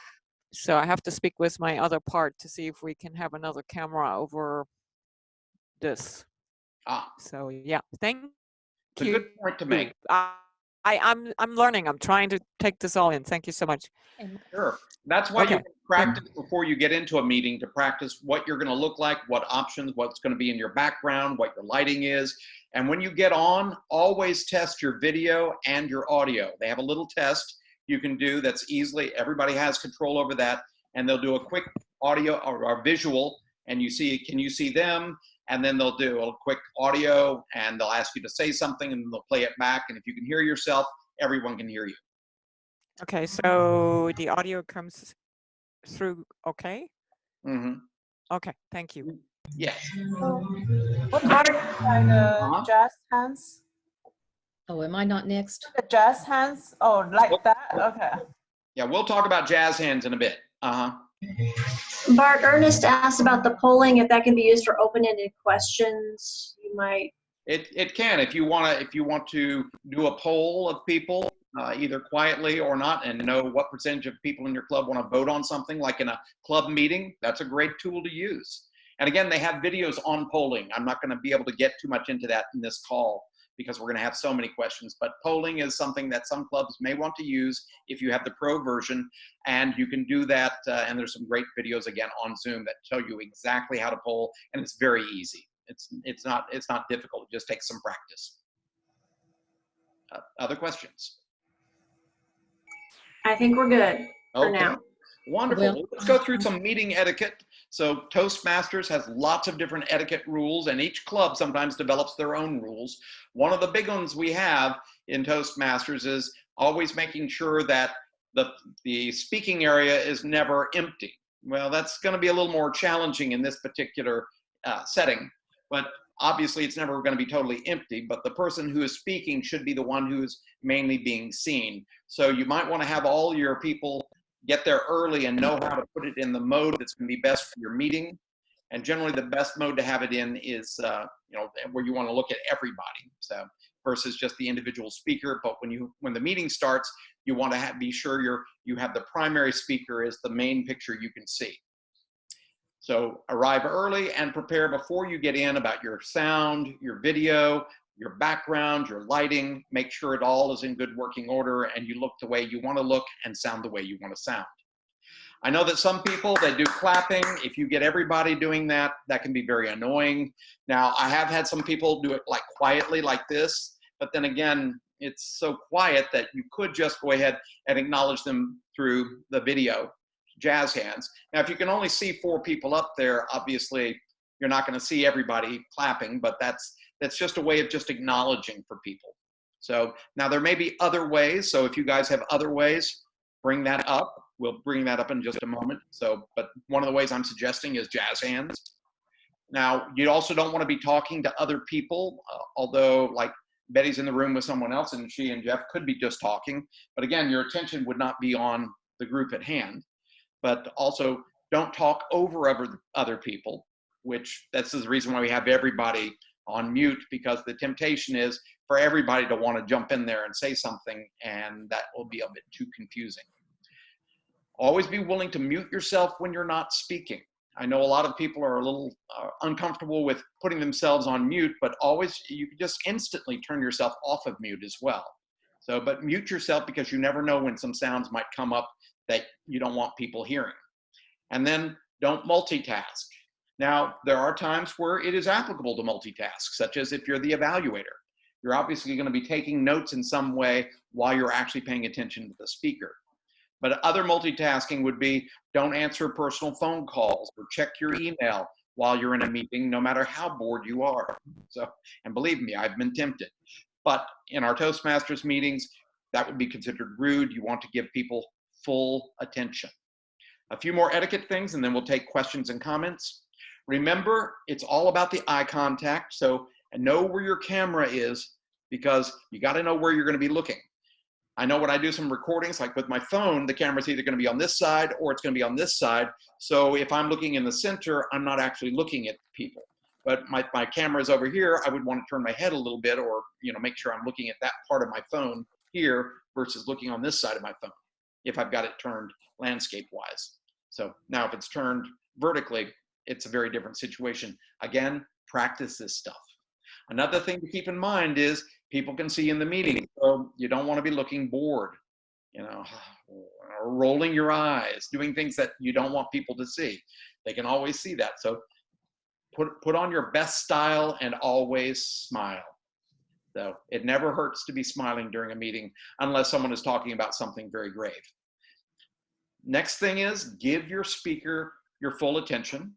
So I have to speak with my other part to see if we can have another camera over this. Ah. So yeah, thank you. It's a good point to make. I'm learning. I'm trying to take this all in. Thank you so much. Sure. That's why Okay. you practice before you get into a meeting, to practice what you're going to look like, what options, what's going to be in your background, what your lighting is. And when you get on, always test your video and your audio. They have a little test you can do that's easily, everybody has control over that, and they'll do a quick audio or visual, and you see, can you see them? And then they'll do a quick audio, and they'll ask you to say something, and they'll play it back. And if you can hear yourself, everyone can hear you. Okay, so the audio comes through okay? Mm-hmm. Okay, thank you. Yes. What are the jazz hands? Oh, am I not next? The jazz hands? Oh, like that? Okay. Yeah, we'll talk about jazz hands in a bit. Bart, Ernest asked about the polling, if that can be used for open-ended questions. You might It can, if you want to do a poll of people, either quietly or not, and know what percentage of people in your club want to vote on something, like in a club meeting, that's a great tool to use. And again, they have videos on polling. I'm not going to be able to get too much into that in this call because we're going to have so many questions, but polling is something that some clubs may want to use if you have the pro version, and you can do that, and there's some great videos again on Zoom that tell you exactly how to poll, and it's very easy. It's not difficult. It just takes some practice. Other questions? I think we're good for Okay. now. Wonderful. Well, let's go through some meeting etiquette. So Toastmasters has lots of different etiquette rules, and each club sometimes develops their own rules. One of the big ones we have in Toastmasters is always making sure that the speaking area is never empty. Well, that's going to be a little more challenging in this particular setting, but obviously it's never going to be totally empty, but the person who is speaking should be the one who is mainly being seen. So you might want to have all your people get there early and know how to put it in the mode that's going to be best for your meeting. And generally the best mode to have it in is, where you want to look at everybody. So versus just the individual speaker. But when the meeting starts, you want to be sure you have the primary speaker as the main picture you can see. So arrive early and prepare before you get in about your sound, your video, your background, your lighting. Make sure it all is in good working order and you look the way you want to look and sound the way you want to sound. I know that some people, they do clapping. If you get everybody doing that, that can be very annoying. Now, I have had some people do it like quietly like this, but then again, it's so quiet that you could just go ahead and acknowledge them through the video, jazz hands. Now, if you can only see 4 people up there, obviously you're not going to see everybody clapping, but that's just a way of just acknowledging for people. So now there may be other ways. So if you guys have other ways, bring that up. We'll bring that up in just a moment. So, but one of the ways I'm suggesting is jazz hands. Now, you also don't want to be talking to other people, although like Betty's in the room with someone else and she and Jeff could be just talking. But again, your attention would not be on the group at hand. But also don't talk over other people, which this is the reason why we have everybody on mute, because the temptation is for everybody to want to jump in there and say something, and that will be a bit too confusing. Always be willing to mute yourself when you're not speaking. I know a lot of people are a little uncomfortable with putting themselves on mute, but always, you can just instantly turn yourself off of mute as well. So, but mute yourself because you never know when some sounds might come up that you don't want people hearing. And then don't multitask. Now, there are times where it is applicable to multitask, such as if you're the evaluator. You're obviously going to be taking notes in some way while you're actually paying attention to the speaker. But other multitasking would be don't answer personal phone calls or check your email while you're in a meeting, no matter how bored you are. So, and believe me, I've been tempted. But in our Toastmasters meetings, that would be considered rude. You want to give people full attention. A few more etiquette things, and then we'll take questions and comments. Remember, it's all about the eye contact. So know where your camera is, because you got to know where you're going to be looking. I know when I do some recordings, like with my phone, the camera's either going to be on this side or it's going to be on this side. So if I'm looking in the center, I'm not actually looking at people. But my camera is over here, I would want to turn my head a little bit, or make sure I'm looking at that part of my phone here versus looking on this side of my phone, if I've got it turned landscape-wise. So now if it's turned vertically, it's a very different situation. Again, practice this stuff. Another thing to keep in mind is people can see in the meeting, so you don't want to be looking bored, or rolling your eyes, doing things that you don't want people to see. They can always see that. So put on your best style and always smile. So it never hurts to be smiling during a meeting unless someone is talking about something very grave. Next thing is give your speaker your full attention.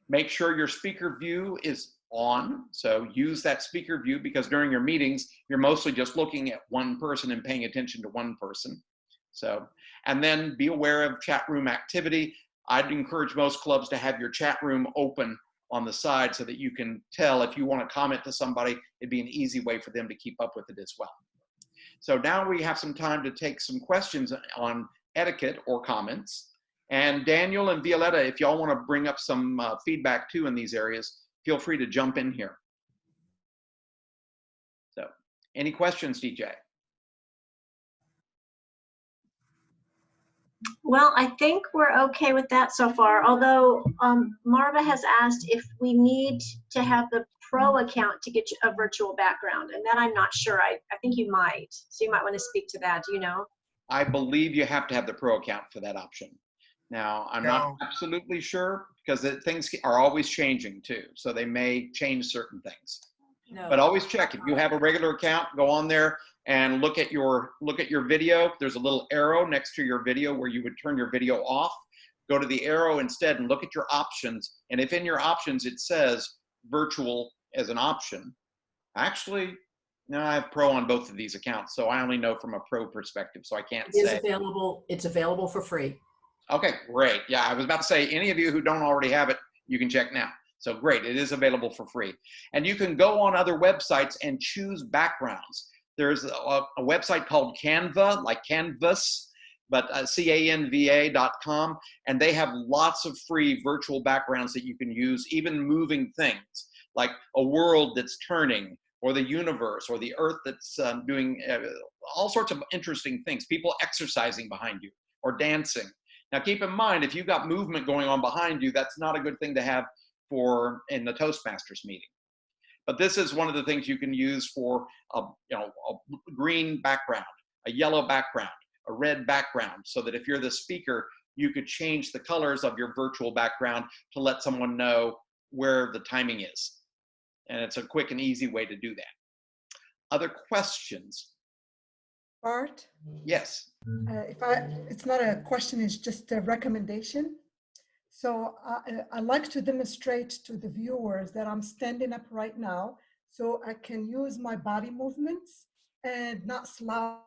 Make sure your speaker view is on. So use that speaker view, because during your meetings, you're mostly just looking at one person and paying attention to one person. So, and then be aware of chat room activity. I'd encourage most clubs to have your chat room open on the side so that you can tell if you want to comment to somebody, it'd be an easy way for them to keep up with it as well. So now we have some time to take some questions on etiquette or comments. And Daniel and Violetta, if y'all want to bring up some feedback too in these areas, feel free to jump in here. Any questions, DJ? Well, I think we're okay with that so far, although Marva has asked if we need to have the pro account to get you a virtual background, and that I'm not sure. I think you might. So you might want to speak to that. Do you know? I believe you have to have the pro account for that option. Now, I'm not absolutely sure because things are always changing too. So they may change certain things. No. But always check. If you have a regular account, go on there and look at your video. There's a little arrow next to your video where you would turn your video off. Go to the arrow instead and look at your options. And if in your options it says virtual as an option, actually, no, I have pro on both of these accounts, so I only know from a pro perspective, so I can't say. It's available for free. Okay, great. Yeah, I was about to say, any of you who don't already have it, you can check now. So great, it is available for free. And you can go on other websites and choose backgrounds. There's a website called Canva, like Canvas, but canva.com, and they have lots of free virtual backgrounds that you can use, even moving things, like a world that's turning, or the universe, or the earth that's doing all sorts of interesting things, people exercising behind you, or dancing. Now keep in mind, if you've got movement going on behind you, that's not a good thing to have in the Toastmasters meeting. But this is one of the things you can use for a green background, a yellow background, a red background, so that if you're the speaker, you could change the colors of your virtual background to let someone know where the timing is. And it's a quick and easy way to do that. Other questions? Bart? Yes. It's not a question, it's just a recommendation. So I like to demonstrate to the viewers that I'm standing up right now, so I can use my body movements and not slouch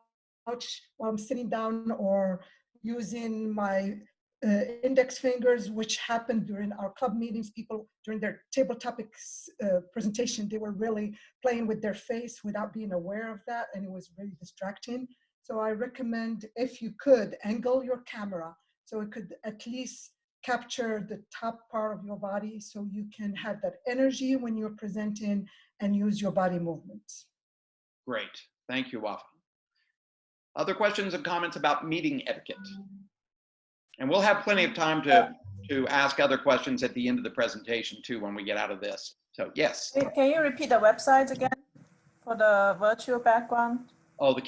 while I'm sitting down, or using my index fingers, which happened during our club meetings. People during their table topics presentation, they were really playing with their face without being aware of that, and it was really distracting. So I recommend, if you could, angle your camera so it could at least capture the top part of your body, so you can have that energy when you're presenting and use your body movements. Great, thank you, Wafae. Other questions and comments about meeting etiquette? And we'll have plenty of time to ask other questions at the end of the presentation too, when we get out of this. So yes. Can you repeat the website again for the virtual background? Oh,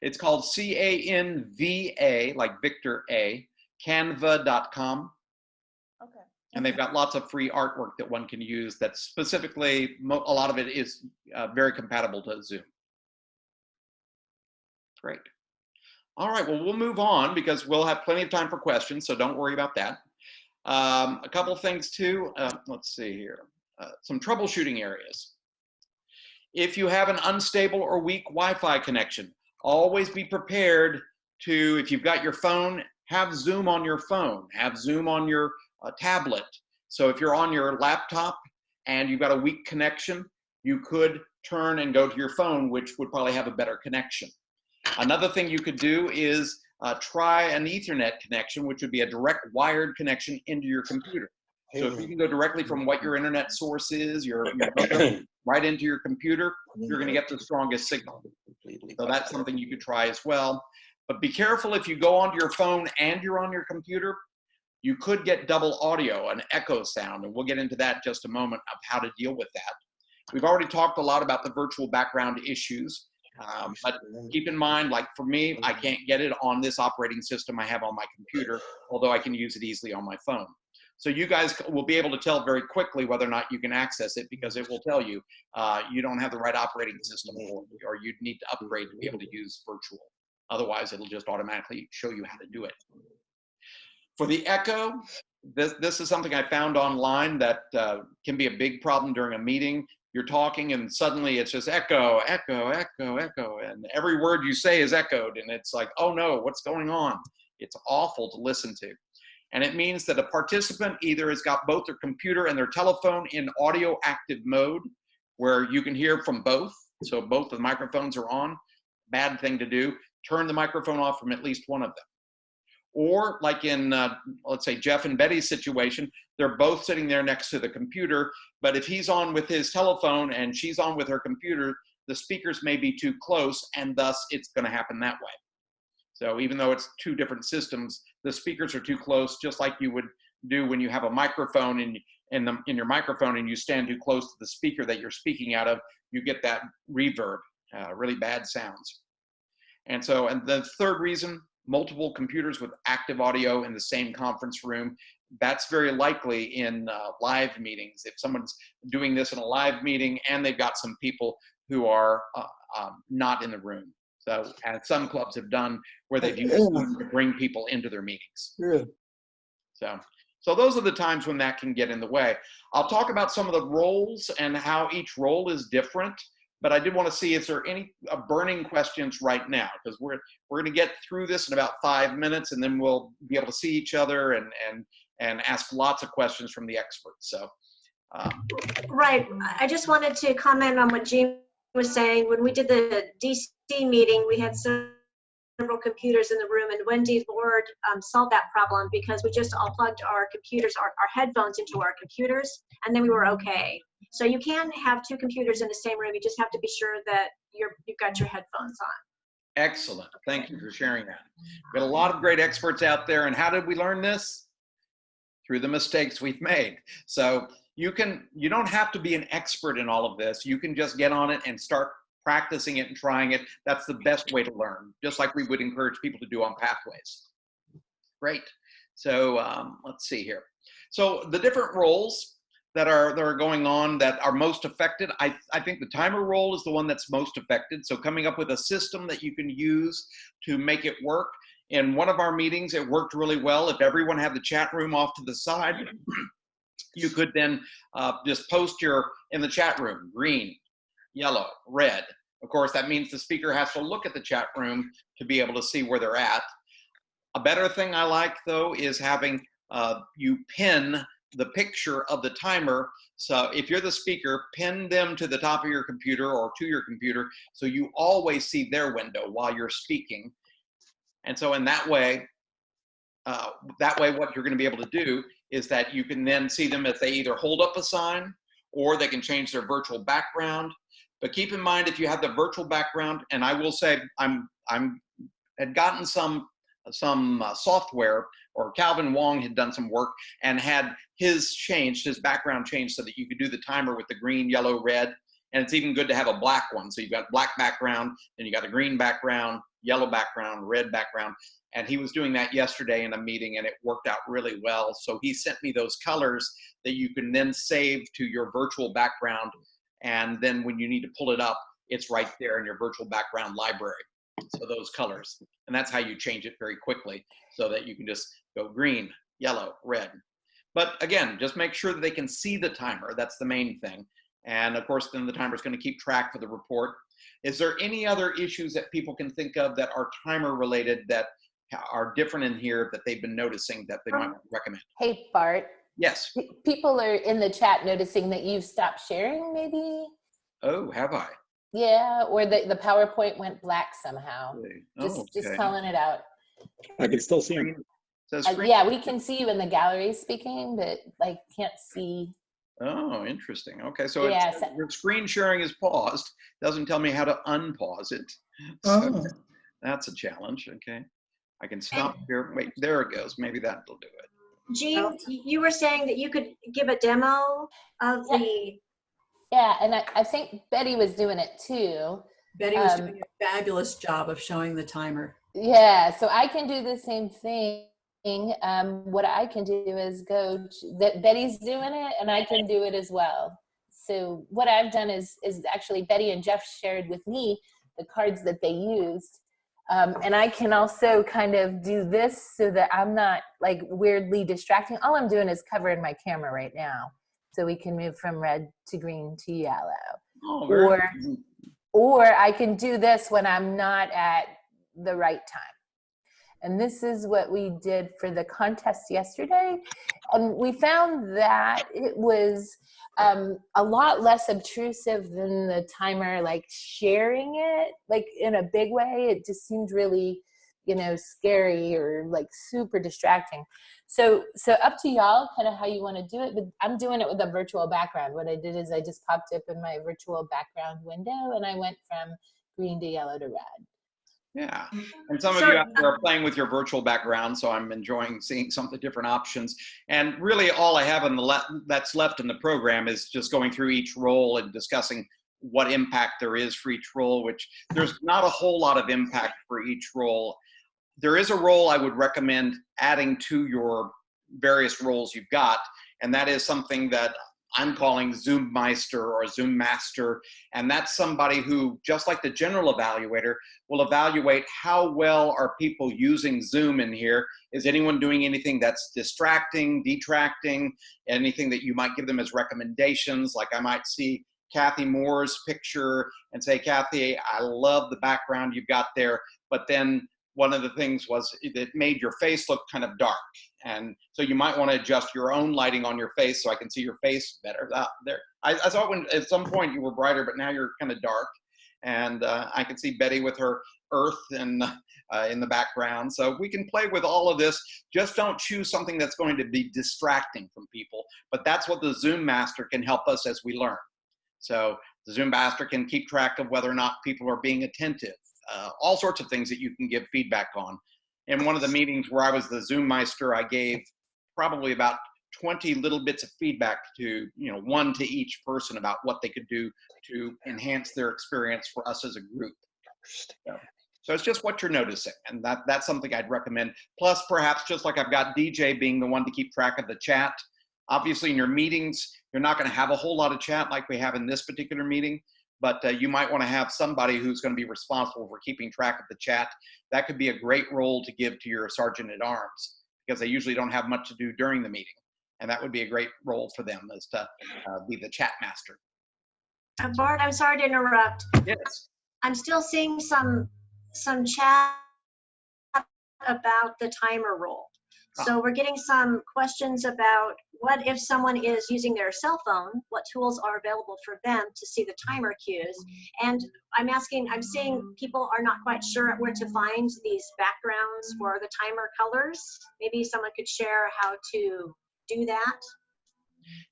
it's called CANVA, like Victor A, canva.com. Okay. And they've got lots of free artwork that one can use that's specifically, a lot of it is very compatible to Zoom. Great. All right, well, we'll move on because we'll have plenty of time for questions, so don't worry about that. A couple of things too, let's see here. Some troubleshooting areas. If you have an unstable or weak Wi-Fi connection, always be prepared to, if you've got your phone, have Zoom on your phone, have Zoom on your tablet. So if you're on your laptop and you've got a weak connection, you could turn and go to your phone, which would probably have a better connection. Another thing you could do is try an Ethernet connection, which would be a direct wired connection into your computer. So if you can go directly from what your internet source is, your right into your computer, you're going to get the strongest signal. So that's something you could try as well. But be careful if you go onto your phone and you're on your computer, you could get double audio, an echo sound, and we'll get into that in just a moment of how to deal with that. We've already talked a lot about the virtual background issues, but keep in mind, like for me, I can't get it on this operating system I have on my computer, although I can use it easily on my phone. So you guys will be able to tell very quickly whether or not you can access it, because it will tell you you don't have the right operating system, or you'd need to upgrade to be able to use virtual. Otherwise, it'll just automatically show you how to do it. For the echo, this is something I found online that can be a big problem during a meeting. You're talking and suddenly it's just echo, echo, echo, echo, and every word you say is echoed, and it's like, oh no, what's going on? It's awful to listen to. And it means that a participant either has got both their computer and their telephone in audio active mode, where you can hear from both, so both the microphones are on. Bad thing to do. Turn the microphone off from at least one of them. Or like in, let's say, Jeff and Betty's situation, they're both sitting there next to the computer, but if he's on with his telephone and she's on with her computer, the speakers may be too close, and thus it's going to happen that way. So even though it's two different systems, the speakers are too close, just like you would do when you have a microphone in your microphone and you stand too close to the speaker that you're speaking out of, you get that reverb, really bad sounds. And so, and the third reason, multiple computers with active audio in the same conference room. That's very likely in live meetings. If someone's doing this in a live meeting and they've got some people who are not in the room. So, and some clubs have done where they've used Zoom to bring people into their meetings. Yeah. So those are the times when that can get in the way. I'll talk about some of the roles and how each role is different, but I did want to see, is there any burning questions right now? Because we're going to get through this in about 5 minutes, and then we'll be able to see each other and ask lots of questions from the experts. So, Right. I just wanted to comment on what Jean was saying. When we did the DC meeting, we had several computers in the room, and Wendy Lord solved that problem because we just all plugged our computers, our headphones into our computers, and then we were okay. So you can have two computers in the same room. You just have to be sure that you've got your headphones on. Excellent. Thank you for sharing that. We've got a lot of great experts out there, and how did we learn this? Through the mistakes we've made. So you don't have to be an expert in all of this. You can just get on it and start practicing it and trying it. That's the best way to learn, just like we would encourage people to do on Pathways. Great. So let's see here. So the different roles that are going on that are most affected, I think the timer role is the one that's most affected. So coming up with a system that you can use to make it work. In one of our meetings, it worked really well. If everyone had the chat room off to the side, you could then just post in the chat room, green, yellow, red. Of course, that means the speaker has to look at the chat room to be able to see where they're at. A better thing I like, though, is having you pin the picture of the timer. So if you're the speaker, pin them to the top of your computer or to your computer so you always see their window while you're speaking. And so in that way, what you're going to be able to do is that you can then see them if they either hold up a sign or they can change their virtual background. But keep in mind, if you have the virtual background, and I will say had gotten some software, or Calvin Wong had done some work and had his background changed so that you could do the timer with the green, yellow, red. And it's even good to have a black one. So you've got black background, then you got a green background, yellow background, red background. And he was doing that yesterday in a meeting, and it worked out really well. So he sent me those colors that you can then save to your virtual background. And then when you need to pull it up, it's right there in your virtual background library. So those colors. And that's how you change it very quickly so that you can just go green, yellow, red. But again, just make sure that they can see the timer. That's the main thing. And of course, then the timer is going to keep track for the report. Is there any other issues that people can think of that are timer related that are different in here that they've been noticing that they might recommend? Hey, Bart. Yes. People are in the chat noticing that you've stopped sharing, maybe? Oh, have I? Yeah, or the PowerPoint went black somehow. Just calling it out. I can still see him. Yeah, we can see you in the gallery speaking, but like can't see. Oh, interesting. Okay, so yeah, your screen sharing is paused. Doesn't tell me how to unpause it. So that's a challenge. Okay, I can stop here. Wait, there it goes. Maybe that'll do it. Jean, you were saying that you could give a demo of the. Yeah, and I think Betty was doing it too. Betty was doing a fabulous job of showing the timer. Yeah, so I can do the same thing. What I can do is that Betty's doing it, and I can do it as well. So what I've done is actually Betty and Jeff shared with me the cards that they used. And I can also kind of do this so that I'm not like weirdly distracting. All I'm doing is covering my camera right now. So we can move from red to green to yellow. Or I can do this when I'm not at the right time. And this is what we did for the contest yesterday. And we found that it was a lot less obtrusive than the timer, like sharing it, like in a big way. It just seemed really you know, scary or like super distracting. So up to y'all kind of how you want to do it, but I'm doing it with a virtual background. What I did is I just popped up in my virtual background window and I went from green to yellow to red. Yeah, and some of you out there are playing with your virtual background, so I'm enjoying seeing some of the different options. And really all I have that's left in the program is just going through each role and discussing what impact there is for each role, which there's not a whole lot of impact for each role. There is a role I would recommend adding to your various roles you've got, and that is something that I'm calling Zoom Meister or Zoom Master, and that's somebody who, just like the general evaluator, will evaluate how well are people using Zoom in here. Is anyone doing anything that's distracting, detracting, anything that you might give them as recommendations? Like I might see Kathy Moore's picture and say, Kathy, I love the background you've got there, but then one of the things was it made your face look kind of dark. And so you might want to adjust your own lighting on your face so I can see your face better. There, I saw when at some point you were brighter, but now you're kind of dark. And I can see Betty with her earth and in the background. So we can play with all of this. Just don't choose something that's going to be distracting from people. But that's what the Zoom Master can help us as we learn. So the Zoom Master can keep track of whether or not people are being attentive. All sorts of things that you can give feedback on. In one of the meetings where I was the Zoom Meister, I gave probably about 20 little bits of feedback to, one to each person about what they could do to enhance their experience for us as a group. So it's just what you're noticing, and that's something I'd recommend. Plus, perhaps just like I've got DJ being the one to keep track of the chat. Obviously, in your meetings, you're not going to have a whole lot of chat like we have in this particular meeting. But you might want to have somebody who's going to be responsible for keeping track of the chat. That could be a great role to give to your sergeant at arms because they usually don't have much to do during the meeting. And that would be a great role for them, is to be the chat master. Bart, I'm sorry to interrupt. Yes. I'm still seeing some chat about the timer role. So we're getting some questions about what if someone is using their cell phone, what tools are available for them to see the timer cues. And I'm seeing people are not quite sure where to find these backgrounds for the timer colors. Maybe someone could share how to do that.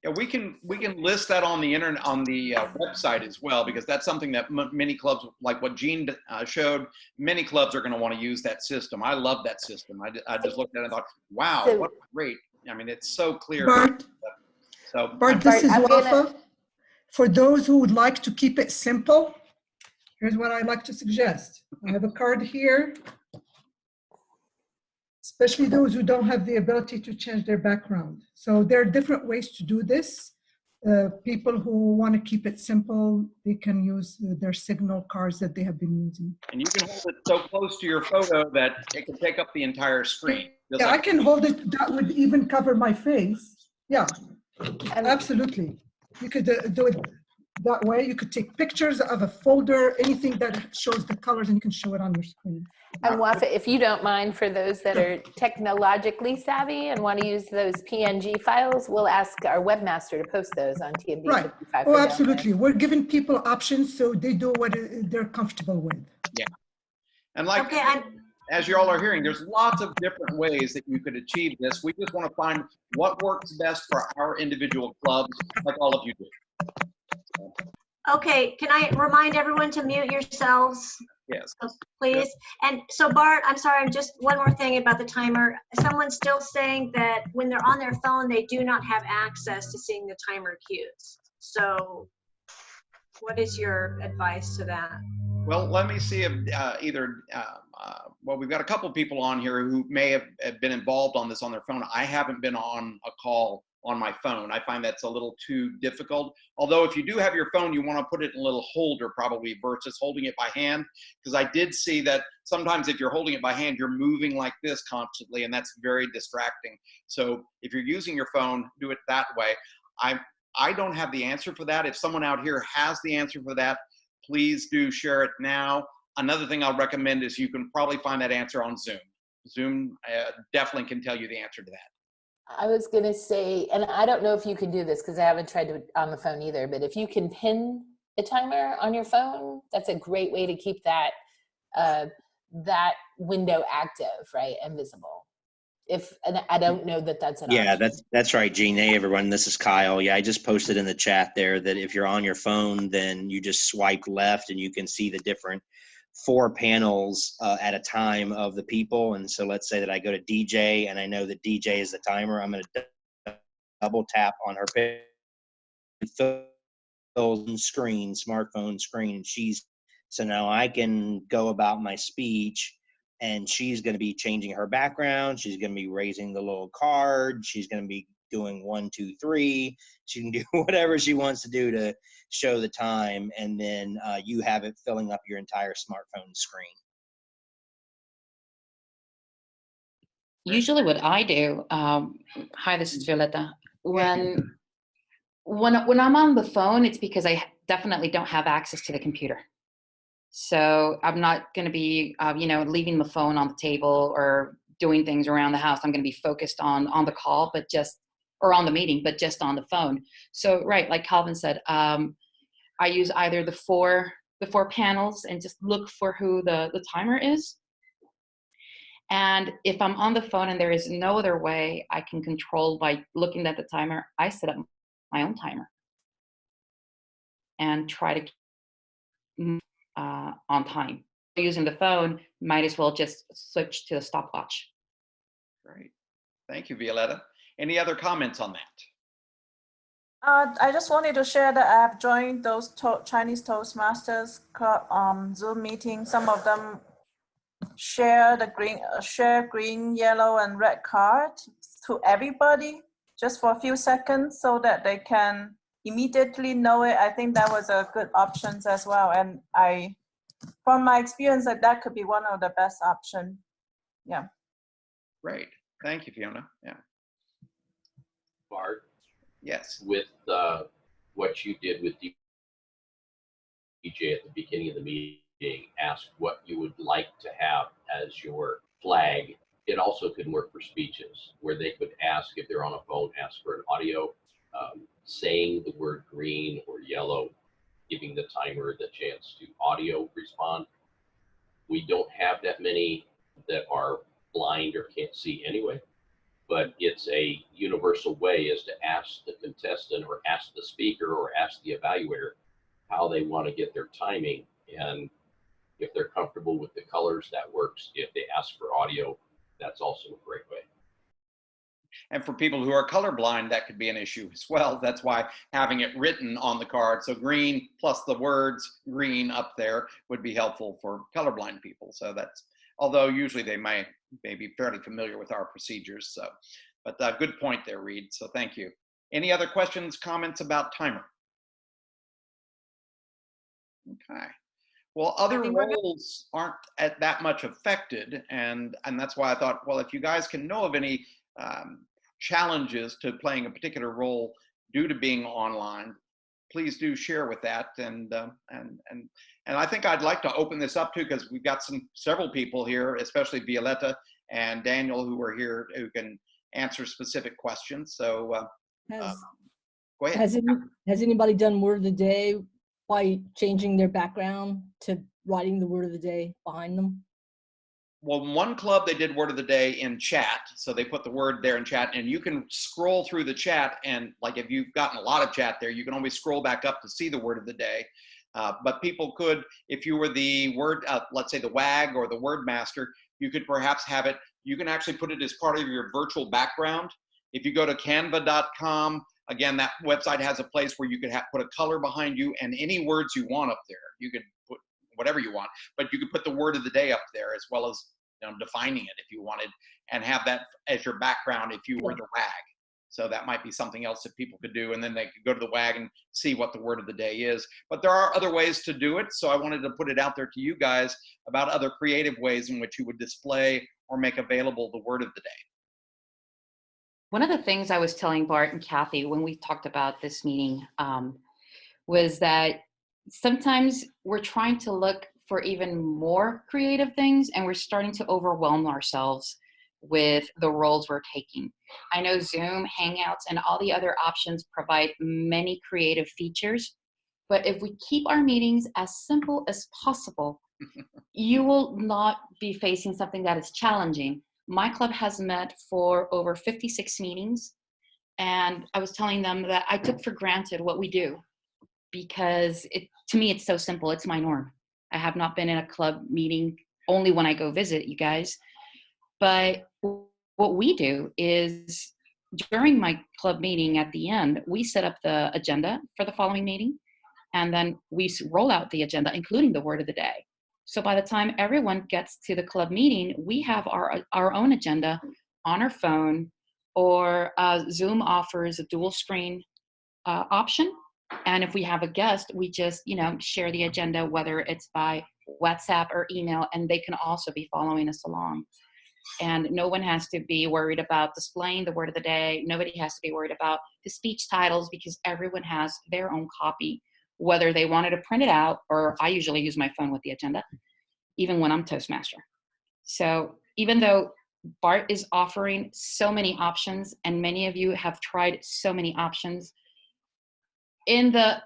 Yeah, we can list that on the internet, on the website as well, because that's something that many clubs, like what Jean showed, many clubs are going to want to use that system. I love that system. I just looked at it and thought, wow, what great. I mean, it's so clear. Bart, this is Wafae. For those who would like to keep it simple, here's what I'd like to suggest. I have a card here, especially those who don't have the ability to change their background. So there are different ways to do this. People who want to keep it simple, they can use their signal cards that they have been using. And you can hold it so close to your photo that it can take up the entire screen. Yeah, I can hold it. That would even cover my face. Yeah, absolutely. You could do it that way. You could take pictures of a folder, anything that shows the colors, and you can show it on your screen. And Wafae, if you don't mind, for those that are technologically savvy and want to use those PNG files, we'll ask our webmaster to post those on TMD55. Right. Oh, absolutely. We're giving people options so they do what they're comfortable with. Yeah. And like, as you all are hearing, there's lots of different ways that you could achieve this. We just want to find what works best for our individual clubs, like all of you do. Okay, can I remind everyone to mute yourselves? Yes. Please. Yes. And so Bart, I'm sorry, just one more thing about the timer. Someone's still saying that when they're on their phone, they do not have access to seeing the timer cues. So what is your advice to that? Well, let me see if well, we've got a couple people on here who may have been involved on this on their phone. I haven't been on a call on my phone. I find that's a little too difficult. Although if you do have your phone, you want to put it in a little holder probably versus holding it by hand. Because I did see that sometimes if you're holding it by hand, you're moving like this constantly, and that's very distracting. So if you're using your phone, do it that way. I don't have the answer for that. If someone out here has the answer for that, please do share it now. Another thing I'll recommend is you can probably find that answer on Zoom. Zoom definitely can tell you the answer to that. I was going to say, and I don't know if you can do this because I haven't tried to on the phone either, but if you can pin the timer on your phone, that's a great way to keep that that window active, right, and visible. And I don't know that that's an Yeah, option. that's right, Gene. Hey, everyone, this is Kyle. Yeah, I just posted in the chat there that if you're on your phone, then you just swipe left and you can see the different 4 panels at a time of the people. And so let's say that I go to DJ and I know that DJ is the timer. I'm going to double tap on her screen, smartphone screen. So now I can go about my speech, and she's going to be changing her background. She's going to be raising the little card. She's going to be doing 1, 2, 3. She can do whatever she wants to do to show the time. And then you have it filling up your entire smartphone screen. Usually what I do, hi, this is Violetta. When I'm on the phone, it's because I definitely don't have access to the computer. So I'm not going to be, leaving the phone on the table or doing things around the house. I'm going to be focused on the call, or on the meeting, but just on the phone. So, right, like Calvin said, I use either the four panels and just look for who the timer is. And if I'm on the phone and there is no other way I can control by looking at the timer, I set up my own timer and try to keep on time. Using the phone, might as well just switch to the stopwatch. Great. Thank you, Violetta. Any other comments on that? I just wanted to share that I have joined those Chinese Toastmasters Zoom meetings. Some of them share green, yellow, and red card to everybody just for a few seconds so that they can immediately know it. I think that was a good option as well. And from my experience, that could be one of the best options. Yeah. Great. Thank you, Fiona. Yeah. Bart? Yes. With what you did with DJ at the beginning of the meeting, ask what you would like to have as your flag. It also could work for speeches, where they could ask, if they're on a phone, ask for an audio, saying the word green or yellow, giving the timer the chance to audio respond. We don't have that many that are blind or can't see anyway, but it's a universal way is to ask the contestant or ask the speaker or ask the evaluator how they want to get their timing. And if they're comfortable with the colors, that works. If they ask for audio, that's also a great way. And for people who are colorblind, that could be an issue as well. That's why having it written on the card, so green plus the words green up there would be helpful for colorblind people. So that's, although usually they may be fairly familiar with our procedures. So, but good point there, Reed. So thank you. Any other questions, comments about timer? Okay. Well, other roles aren't that much affected, and that's why I thought, well, if you guys can know of any challenges to playing a particular role due to being online, please do share with that. And I think I'd like to open this up too, because we've got several people here, especially Violetta and Daniel, who are here who can answer specific questions. So go ahead. Has anybody done word of the day by changing their background to writing the word of the day behind them? Well, in one club, they did word of the day in chat. So they put the word there in chat, and you can scroll through the chat. And like, if you've gotten a lot of chat there, you can always scroll back up to see the word of the day. But people could, if you were the word, let's say the WAG or the word master, you could perhaps have it, you can actually put it as part of your virtual background. If you go to canva.com, again, that website has a place where you could put a color behind you and any words you want up there. You could put whatever you want, but you could put the word of the day up there as well as defining it if you wanted, and have that as your background if you were the WAG. So that might be something else that people could do, and then they could go to the WAG and see what the word of the day is. But there are other ways to do it, so I wanted to put it out there to you guys about other creative ways in which you would display or make available the word of the day. One of the things I was telling Bart and Kathy when we talked about this meeting was that sometimes we're trying to look for even more creative things, and we're starting to overwhelm ourselves with the roles we're taking. I know Zoom, Hangouts, and all the other options provide many creative features, but if we keep our meetings as simple as possible, you will not be facing something that is challenging. My club has met for over 56 meetings, and I was telling them that I took for granted what we do because to me, it's so simple. It's my norm. I have not been in a club meeting only when I go visit you guys. But what we do is during my club meeting at the end, we set up the agenda for the following meeting, and then we roll out the agenda, including the word of the day. So by the time everyone gets to the club meeting, we have our own agenda on our phone, or Zoom offers a dual screen option. And if we have a guest, we just, share the agenda, whether it's by WhatsApp or email, and they can also be following us along. And no one has to be worried about displaying the word of the day. Nobody has to be worried about the speech titles because everyone has their own copy, whether they wanted to print it out, or I usually use my phone with the agenda, even when I'm Toastmaster. So even though Bart is offering so many options, and many of you have tried so many options, in the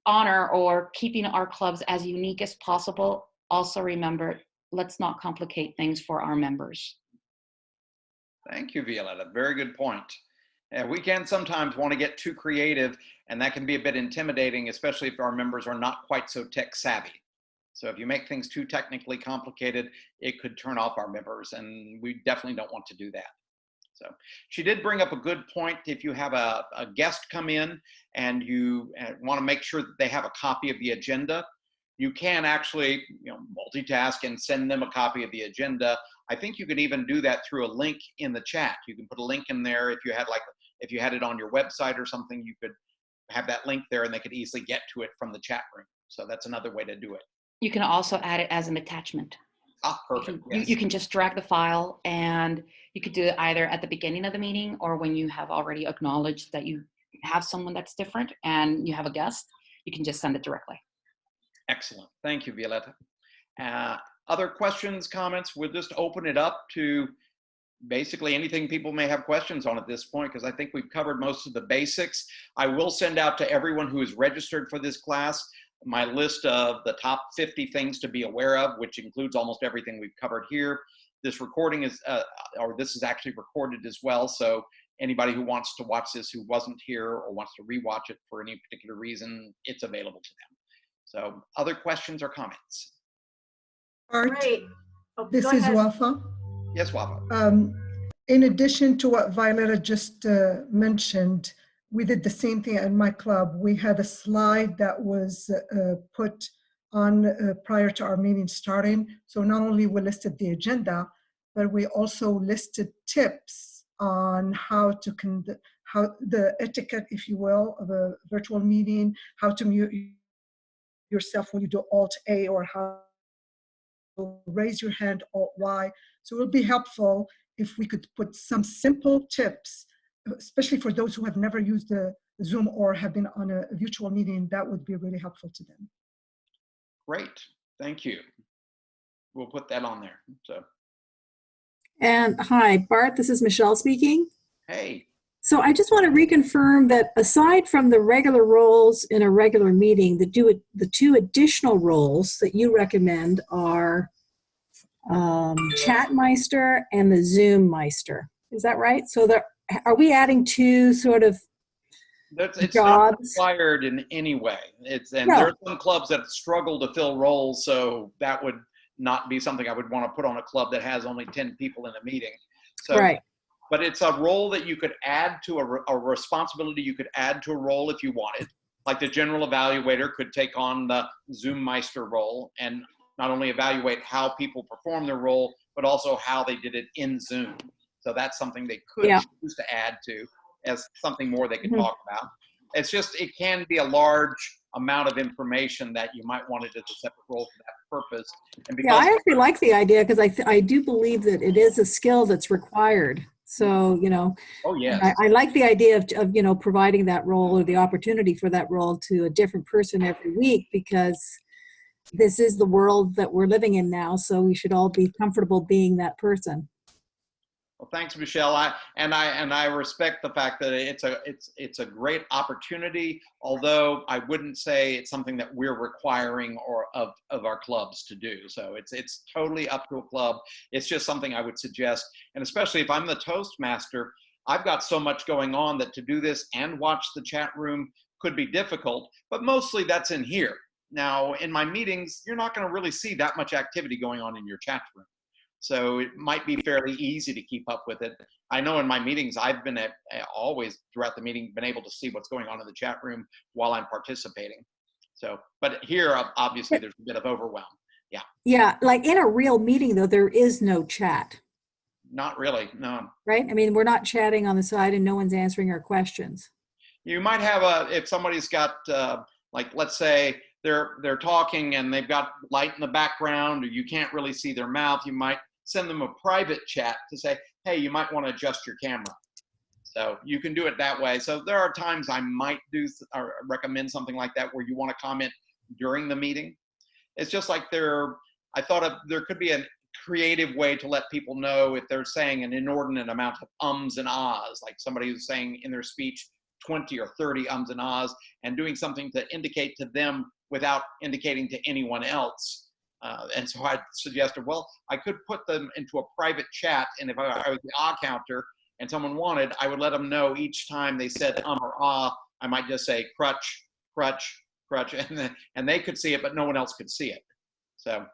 honor or keeping our clubs as unique as possible, also remember, let's not complicate things for our members. Thank you, Violetta. Very good point. We can sometimes want to get too creative, and that can be a bit intimidating, especially if our members are not quite so tech savvy. So if you make things too technically complicated, it could turn off our members, and we definitely don't want to do that. So she did bring up a good point. If you have a guest come in and you want to make sure that they have a copy of the agenda, you can actually multitask and send them a copy of the agenda. I think you could even do that through a link in the chat. You can put a link in there. If you had it on your website or something, you could have that link there and they could easily get to it from the chat room. So that's another way to do it. You can also add it as an attachment. Ah, perfect. Yes. You can just drag the file, and you could do it either at the beginning of the meeting or when you have already acknowledged that you have someone that's different and you have a guest, you can just send it directly. Excellent. Thank you, Violetta. Other questions, comments? We'll just open it up to basically anything people may have questions on at this point, because I think we've covered most of the basics. I will send out to everyone who is registered for this class my list of the top 50 things to be aware of, which includes almost everything we've covered here. This recording is, this is actually recorded as well, so anybody who wants to watch this who wasn't here or wants to rewatch it for any particular reason, it's available to them. So other questions or comments? Art, Great. Oh, this go is ahead. Wafa. Yes, Wafa. In addition to what Violetta just mentioned, we did the same thing at my club. We had a slide that was put on prior to our meeting starting. So not only we listed the agenda, but we also listed tips on how the etiquette, if you will, of a virtual meeting, how to mute yourself when you do Alt-A, or how to raise your hand, Alt-Y. So it would be helpful if we could put some simple tips, especially for those who have never used the Zoom or have been on a virtual meeting. That would be really helpful to them. Great, thank you. We'll put that on there. So. And hi, Bart, this is Michelle speaking. Hey. So I just want to reconfirm that aside from the regular roles in a regular meeting, the two additional roles that you recommend are Chatmeister and the Zoom Meister. Is that right? So are we adding two sort of it's jobs? Not required in any way. No. There are some clubs that struggle to fill roles, so that would not be something I would want to put on a club that has only 10 people in a meeting. So, right. But it's a role that you could add to a responsibility you could add to a role if you wanted. Like the general evaluator could take on the Zoom Meister role and not only evaluate how people perform their role, but also how they did it in Zoom. So that's something they could choose to add to as something more they could talk about. It's just, it can be a large amount of information that you might want it as a separate role for that purpose. And because I actually like the idea because I do believe that it is a skill that's required. So, oh, yes. I like the idea of providing that role or the opportunity for that role to a different person every week, because this is the world that we're living in now. So we should all be comfortable being that person. Well, thanks, Michelle. I respect the fact that it's a great opportunity, although I wouldn't say it's something that we're requiring or of our clubs to do. So it's totally up to a club. It's just something I would suggest, and especially if I'm the Toastmaster, I've got so much going on that to do this and watch the chat room could be difficult. But mostly that's in here. Now, in my meetings, you're not going to really see that much activity going on in your chat room. So it might be fairly easy to keep up with it. I know in my meetings, I've been always throughout the meeting been able to see what's going on in the chat room while I'm participating. So, but here, obviously, there's a bit of overwhelm. Yeah. Yeah, like in a real meeting, though, there is no chat. Not really, no. Right? I mean, we're not chatting on the side and no one's answering our questions. You might have if somebody's got, like, let's say they're talking and they've got light in the background, or you can't really see their mouth, you might send them a private chat to say, hey, you might want to adjust your camera. So you can do it that way. So there are times I might do or recommend something like that where you want to comment during the meeting. It's just like I thought there could be a creative way to let people know if they're saying an inordinate amount of ums and ahs, like somebody who's saying in their speech 20 or 30 ums and ahs, and doing something to indicate to them without indicating to anyone else. And so I suggested, well, I could put them into a private chat, and if I was the ah counter and someone wanted, I would let them know each time they said or ah, I might just say crutch, crutch, crutch, and they could see it, but no one else could see it. So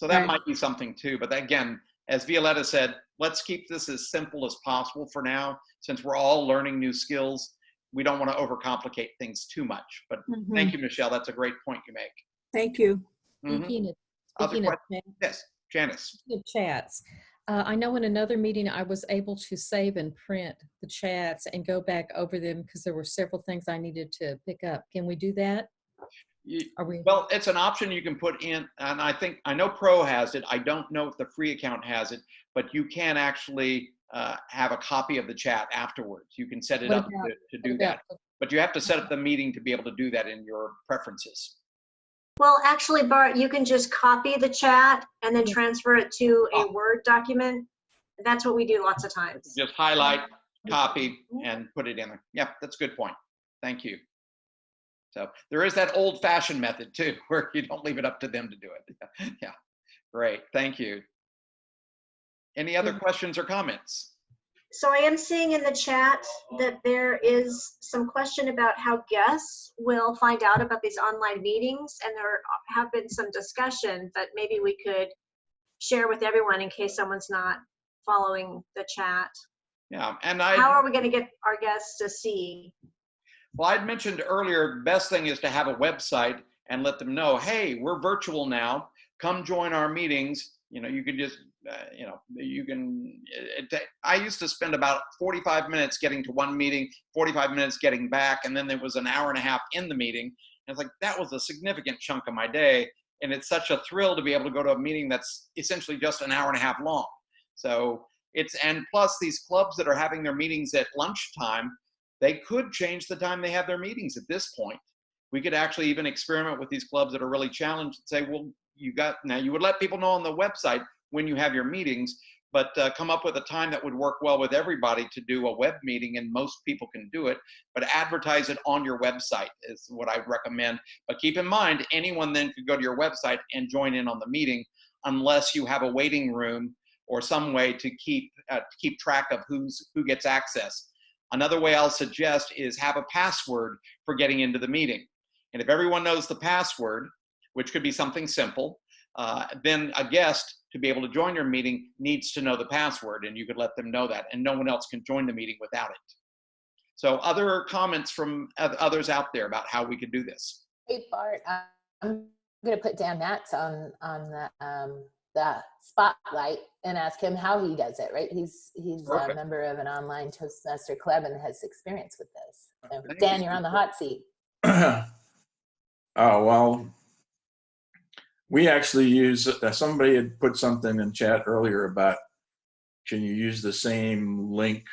that might be something too. But again, as Violetta said, let's keep this as simple as possible for now, since we're all learning new skills. We don't want to overcomplicate things too much. But thank you, Michelle. That's a great point you make. Thank you. Speaking of yes, Janice. Speaking of chats, I know in another meeting I was able to save and print the chats and go back over them because there were several things I needed to pick up. Can we do that? Well, it's an option you can put in, and I know Pro has it. I don't know if the free account has it, but you can actually have a copy of the chat afterwards. You can set it up to do that, but you have to set up the meeting to be able to do that in your preferences. Well, actually, Bart, you can just copy the chat and then transfer it to a Word document. That's what we do lots of times. Just highlight, copy, and put it in there. Yeah, that's a good point. Thank you. So there is that old-fashioned method too, where you don't leave it up to them to do it. Yeah, great, thank you. Any other questions or comments? So I am seeing in the chat that there is some question about how guests will find out about these online meetings, and there have been some discussion that maybe we could share with everyone in case someone's not following the chat. Yeah, and how are we going to get our guests to see? Well, I'd mentioned earlier, the best thing is to have a website and let them know, hey, we're virtual now. Come join our meetings. You know, you can just, I used to spend about 45 minutes getting to one meeting, 45 minutes getting back, and then there was an hour and a half in the meeting. And it's like, that was a significant chunk of my day. And it's such a thrill to be able to go to a meeting that's essentially just an hour and a half long. So and plus these clubs that are having their meetings at lunchtime, they could change the time they have their meetings at this point. We could actually even experiment with these clubs that are really challenged and say, well, you would let people know on the website when you have your meetings, but come up with a time that would work well with everybody to do a web meeting, and most people can do it, but advertise it on your website is what I recommend. But keep in mind, anyone then could go to your website and join in on the meeting unless you have a waiting room or some way to keep track of who gets access. Another way I'll suggest is have a password for getting into the meeting. And if everyone knows the password, which could be something simple, then a guest to be able to join your meeting needs to know the password, and you could let them know that, and no one else can join the meeting without it. So other comments from others out there about how we could do this? Hey, Bart, I'm going to put Dan Matz on the spotlight and ask him how he does it, right? He's a member of an online Toastmaster club and has experience with this. So, Dan, you're on the hot seat. Oh, well, we actually use, somebody had put something in chat earlier about, can you use the same link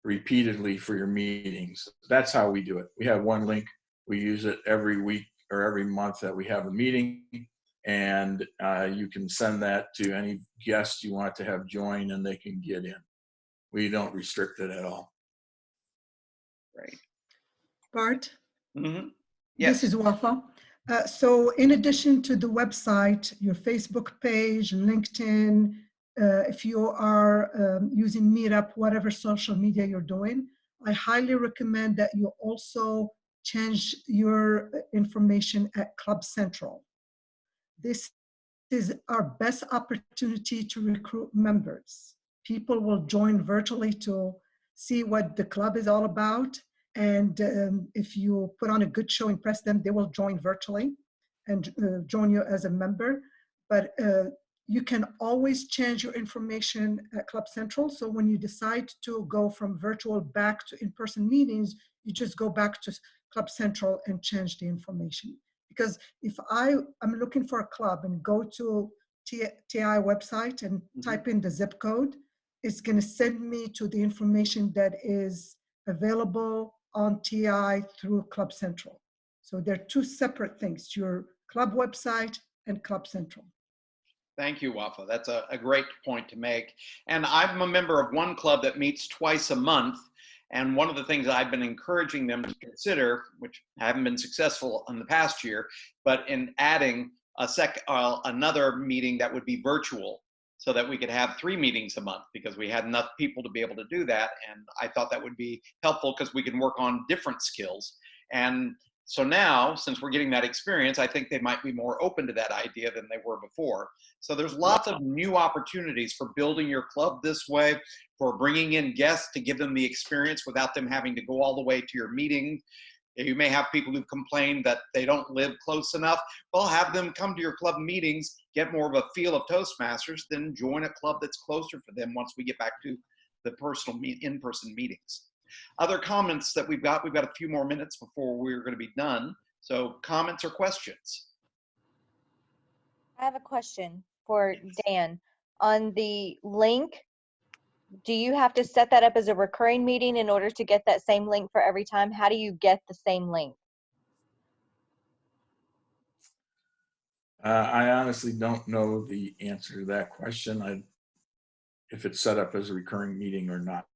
repeatedly for your meetings? That's how we do it. We have one link. We use it every week or every month that we have a meeting. And you can send that to any guest you want to have join, and they can get in. we don't restrict it at all. Right. Bart? Mm-hmm. This is Wafae. So in addition to the website, your Facebook page, LinkedIn, if you are using Meetup, whatever social media you're doing, I highly recommend that you also change your information at Club Central. This is our best opportunity to recruit members. People will join virtually to see what the club is all about. And if you put on a good show, impress them, they will join virtually and join you as a member. But you can always change your information at Club Central. So when you decide to go from virtual back to in-person meetings, you just go back to Club Central and change the information. Because if I'm looking for a club and go to TI website and type in the zip code, it's going to send me to the information that is available on TI through Club Central. So they're two separate things, your club website and Club Central. Thank you, Wafae. That's a great point to make. And I'm a member of one club that meets twice a month. And one of the things I've been encouraging them to consider, which haven't been successful in the past year, but in adding another meeting that would be virtual so that we could have 3 meetings a month, because we had enough people to be able to do that. And I thought that would be helpful because we can work on different skills. And so now, since we're getting that experience, I think they might be more open to that idea than they were before. So there's lots of new opportunities for building your club this way, for bringing in guests to give them the experience without them having to go all the way to your meeting. You may have people who've complained that they don't live close enough. Well, have them come to your club meetings, get more of a feel of Toastmasters, then join a club that's closer for them once we get back to the personal in-person meetings. Other comments that we've got a few more minutes before we're going to be done. So comments or questions? I have a question for Dan. On the link, do you have to set that up as a recurring meeting in order to get that same link for every time? How do you get the same link? I honestly don't know the answer to that question. If it's set up as a recurring meeting or not.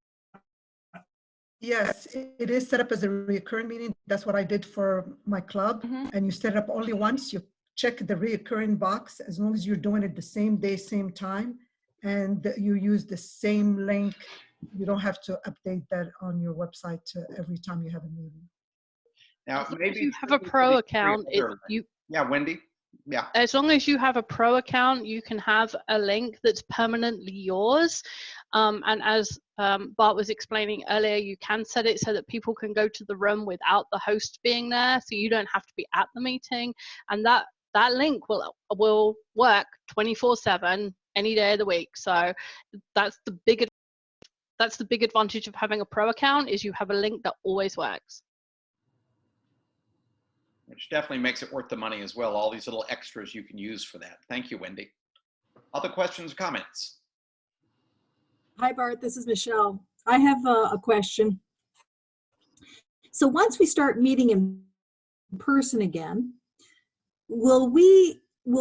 Yes, it is set up as a recurring meeting. That's what I did for my club. And you set it up only once. You check the recurring box as long as you're doing it the same day, same time, and you use the same link. You don't have to update that on your website every time you have a meeting. Now, maybe you have a pro account. Yeah, Wendy. Yeah. As long as you have a pro account, you can have a link that's permanently yours. And as Bart was explaining earlier, you can set it so that people can go to the room without the host being there, so you don't have to be at the meeting. And that link will work 24/7 any day of the week. So that's the big advantage of having a pro account, is you have a link that always works. Which definitely makes it worth the money as well. All these little extras you can use for that. Thank you, Wendy. Other questions, comments? Hi, Bart. This is Michelle. I have a question. So once we start meeting in person again, will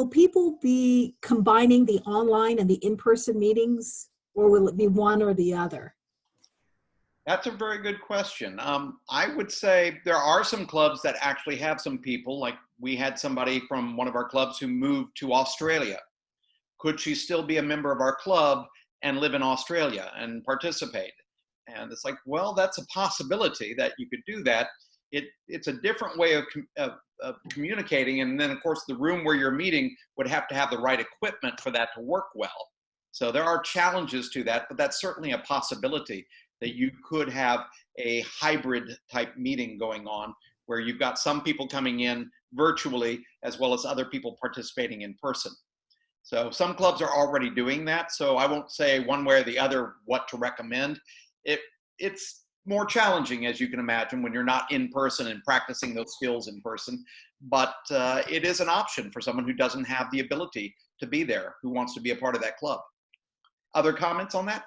people be combining the online and the in-person meetings, or will it be one or the other? That's a very good question. I would say there are some clubs that actually have some people, like we had somebody from one of our clubs who moved to Australia. Could she still be a member of our club and live in Australia and participate? And it's like, well, that's a possibility that you could do that. It's a different way of communicating. And then, of course, the room where you're meeting would have to have the right equipment for that to work well. So there are challenges to that, but that's certainly a possibility that you could have a hybrid type meeting going on where you've got some people coming in virtually as well as other people participating in person. So some clubs are already doing that. So I won't say one way or the other what to recommend. It's more challenging, as you can imagine, when you're not in person and practicing those skills in person. But it is an option for someone who doesn't have the ability to be there, who wants to be a part of that club. Other comments on that?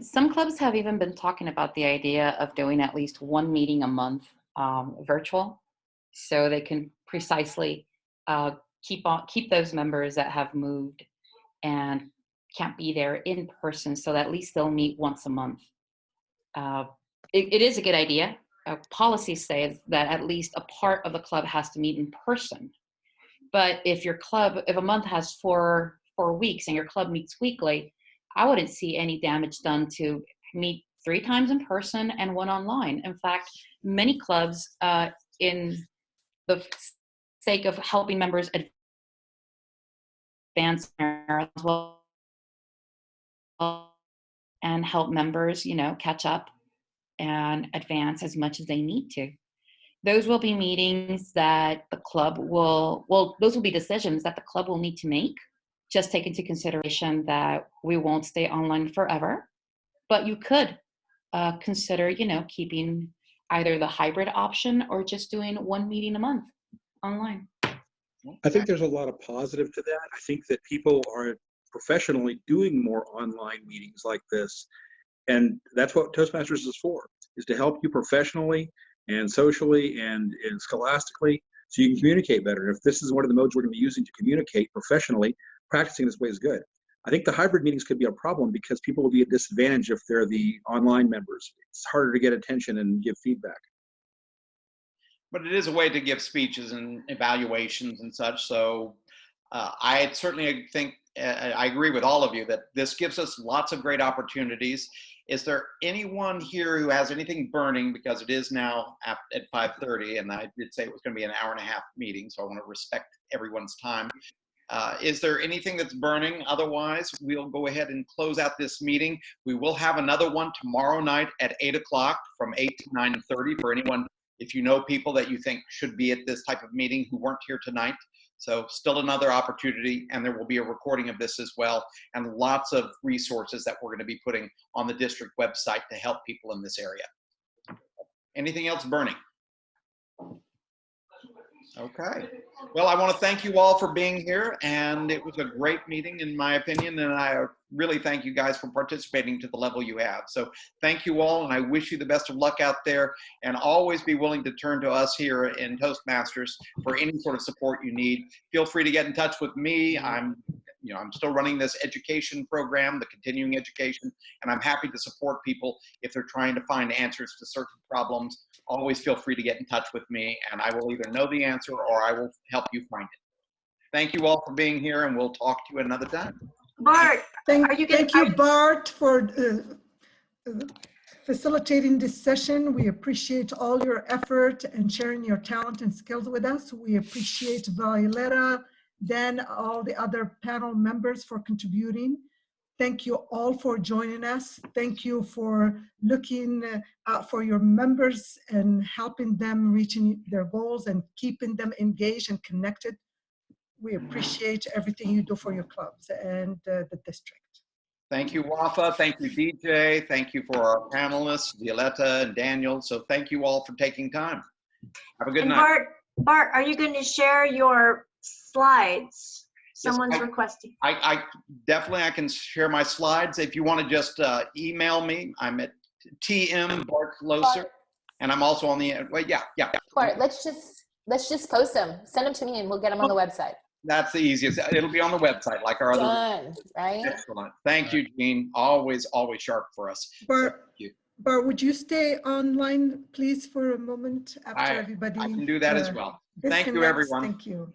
Some clubs have even been talking about the idea of doing at least one meeting a month virtual, so they can precisely keep those members that have moved and can't be there in person, so that at least they'll meet once a month. It is a good idea. Policy says that at least a part of the club has to meet in person. But if a month has four weeks and your club meets weekly, I wouldn't see any damage done to meet 3 times in person and 1 online. In fact, many clubs, in the sake of helping members advance as well and help members, catch up and advance as much as they need to. Those will be meetings that the club those will be decisions that the club will need to make. Just take into consideration that we won't stay online forever, but you could consider, keeping either the hybrid option or just doing 1 meeting a month online. I think there's a lot of positive to that. I think that people are professionally doing more online meetings like this. And that's what Toastmasters is for, is to help you professionally and socially and scholastically so you can communicate better. If this is one of the modes we're going to be using to communicate professionally, practicing this way is good. I think the hybrid meetings could be a problem because people will be at disadvantage if they're the online members. It's harder to get attention and give feedback. But it is a way to give speeches and evaluations and such. So I certainly think, I agree with all of you that this gives us lots of great opportunities. Is there anyone here who has anything burning, because it is now at 5:30, and I did say it was going to be an hour-and-a-half meeting, so I want to respect everyone's time. Is there anything that's burning? Otherwise, we'll go ahead and close out this meeting. We will have another one tomorrow night at 8 o'clock from 8 to 9:30 for anyone, if you know people that you think should be at this type of meeting who weren't here tonight. So still another opportunity, and there will be a recording of this as well, and lots of resources that we're going to be putting on the district website to help people in this area. Anything else burning? Okay. Well, I want to thank you all for being here, and it was a great meeting in my opinion, and I really thank you guys for participating to the level you have. So thank you all, and I wish you the best of luck out there, and always be willing to turn to us here in Toastmasters for any sort of support you need. Feel free to get in touch with me. I'm still running this education program, the continuing education, and I'm happy to support people if they're trying to find answers to certain problems. Always feel free to get in touch with me, and I will either know the answer or I will help you find it. Thank you all for being here, and we'll talk to you another time. Bart, thank you, Bart, for facilitating this session. We appreciate all your effort and sharing your talent and skills with us. We appreciate Violetta, Dan, all the other panel members for contributing. Thank you all for joining us. Thank you for looking out for your members and helping them reaching their goals and keeping them engaged and connected. We appreciate everything you do for your clubs and the district. Thank you, Wafae. Thank you, DJ. Thank you for our panelists, Violetta and Daniel. So thank you all for taking time. Have a good night. Bart, are you going to share your slides? Someone's requesting. I definitely, I can share my slides. If you want to just email me, I'm at TM Bart Loeser, and I'm also on the, well, yeah. Bart, let's just post them. Send them to me and we'll get them on the website. That's the easiest. It'll be on the website like our other. Done, right? Excellent. Thank you, Jean. Always sharp for us. Bart, would you stay online, please, for a moment after everybody? I can do that as well. Thank you, everyone. Thank you.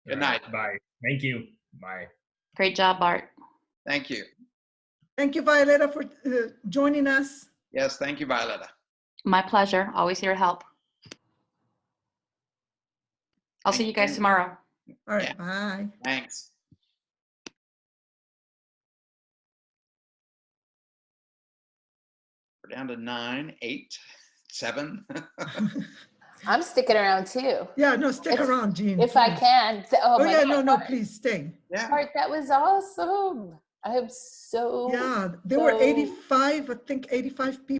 Good night. Bye. Thank you. Bye. Great job, Bart. Thank you. Thank you, Violetta, for joining us. Yes, thank you, Violetta. My pleasure. Always here to help. I'll see you guys tomorrow. All right, bye. Thanks. We're down to 9, 8, 7. I'm sticking around too. Yeah, no, stick around, Jean. If I can. Oh yeah, God, no, please stay. Yeah. Bart, that was awesome. I am so. Yeah, there were 85, I think 85 people.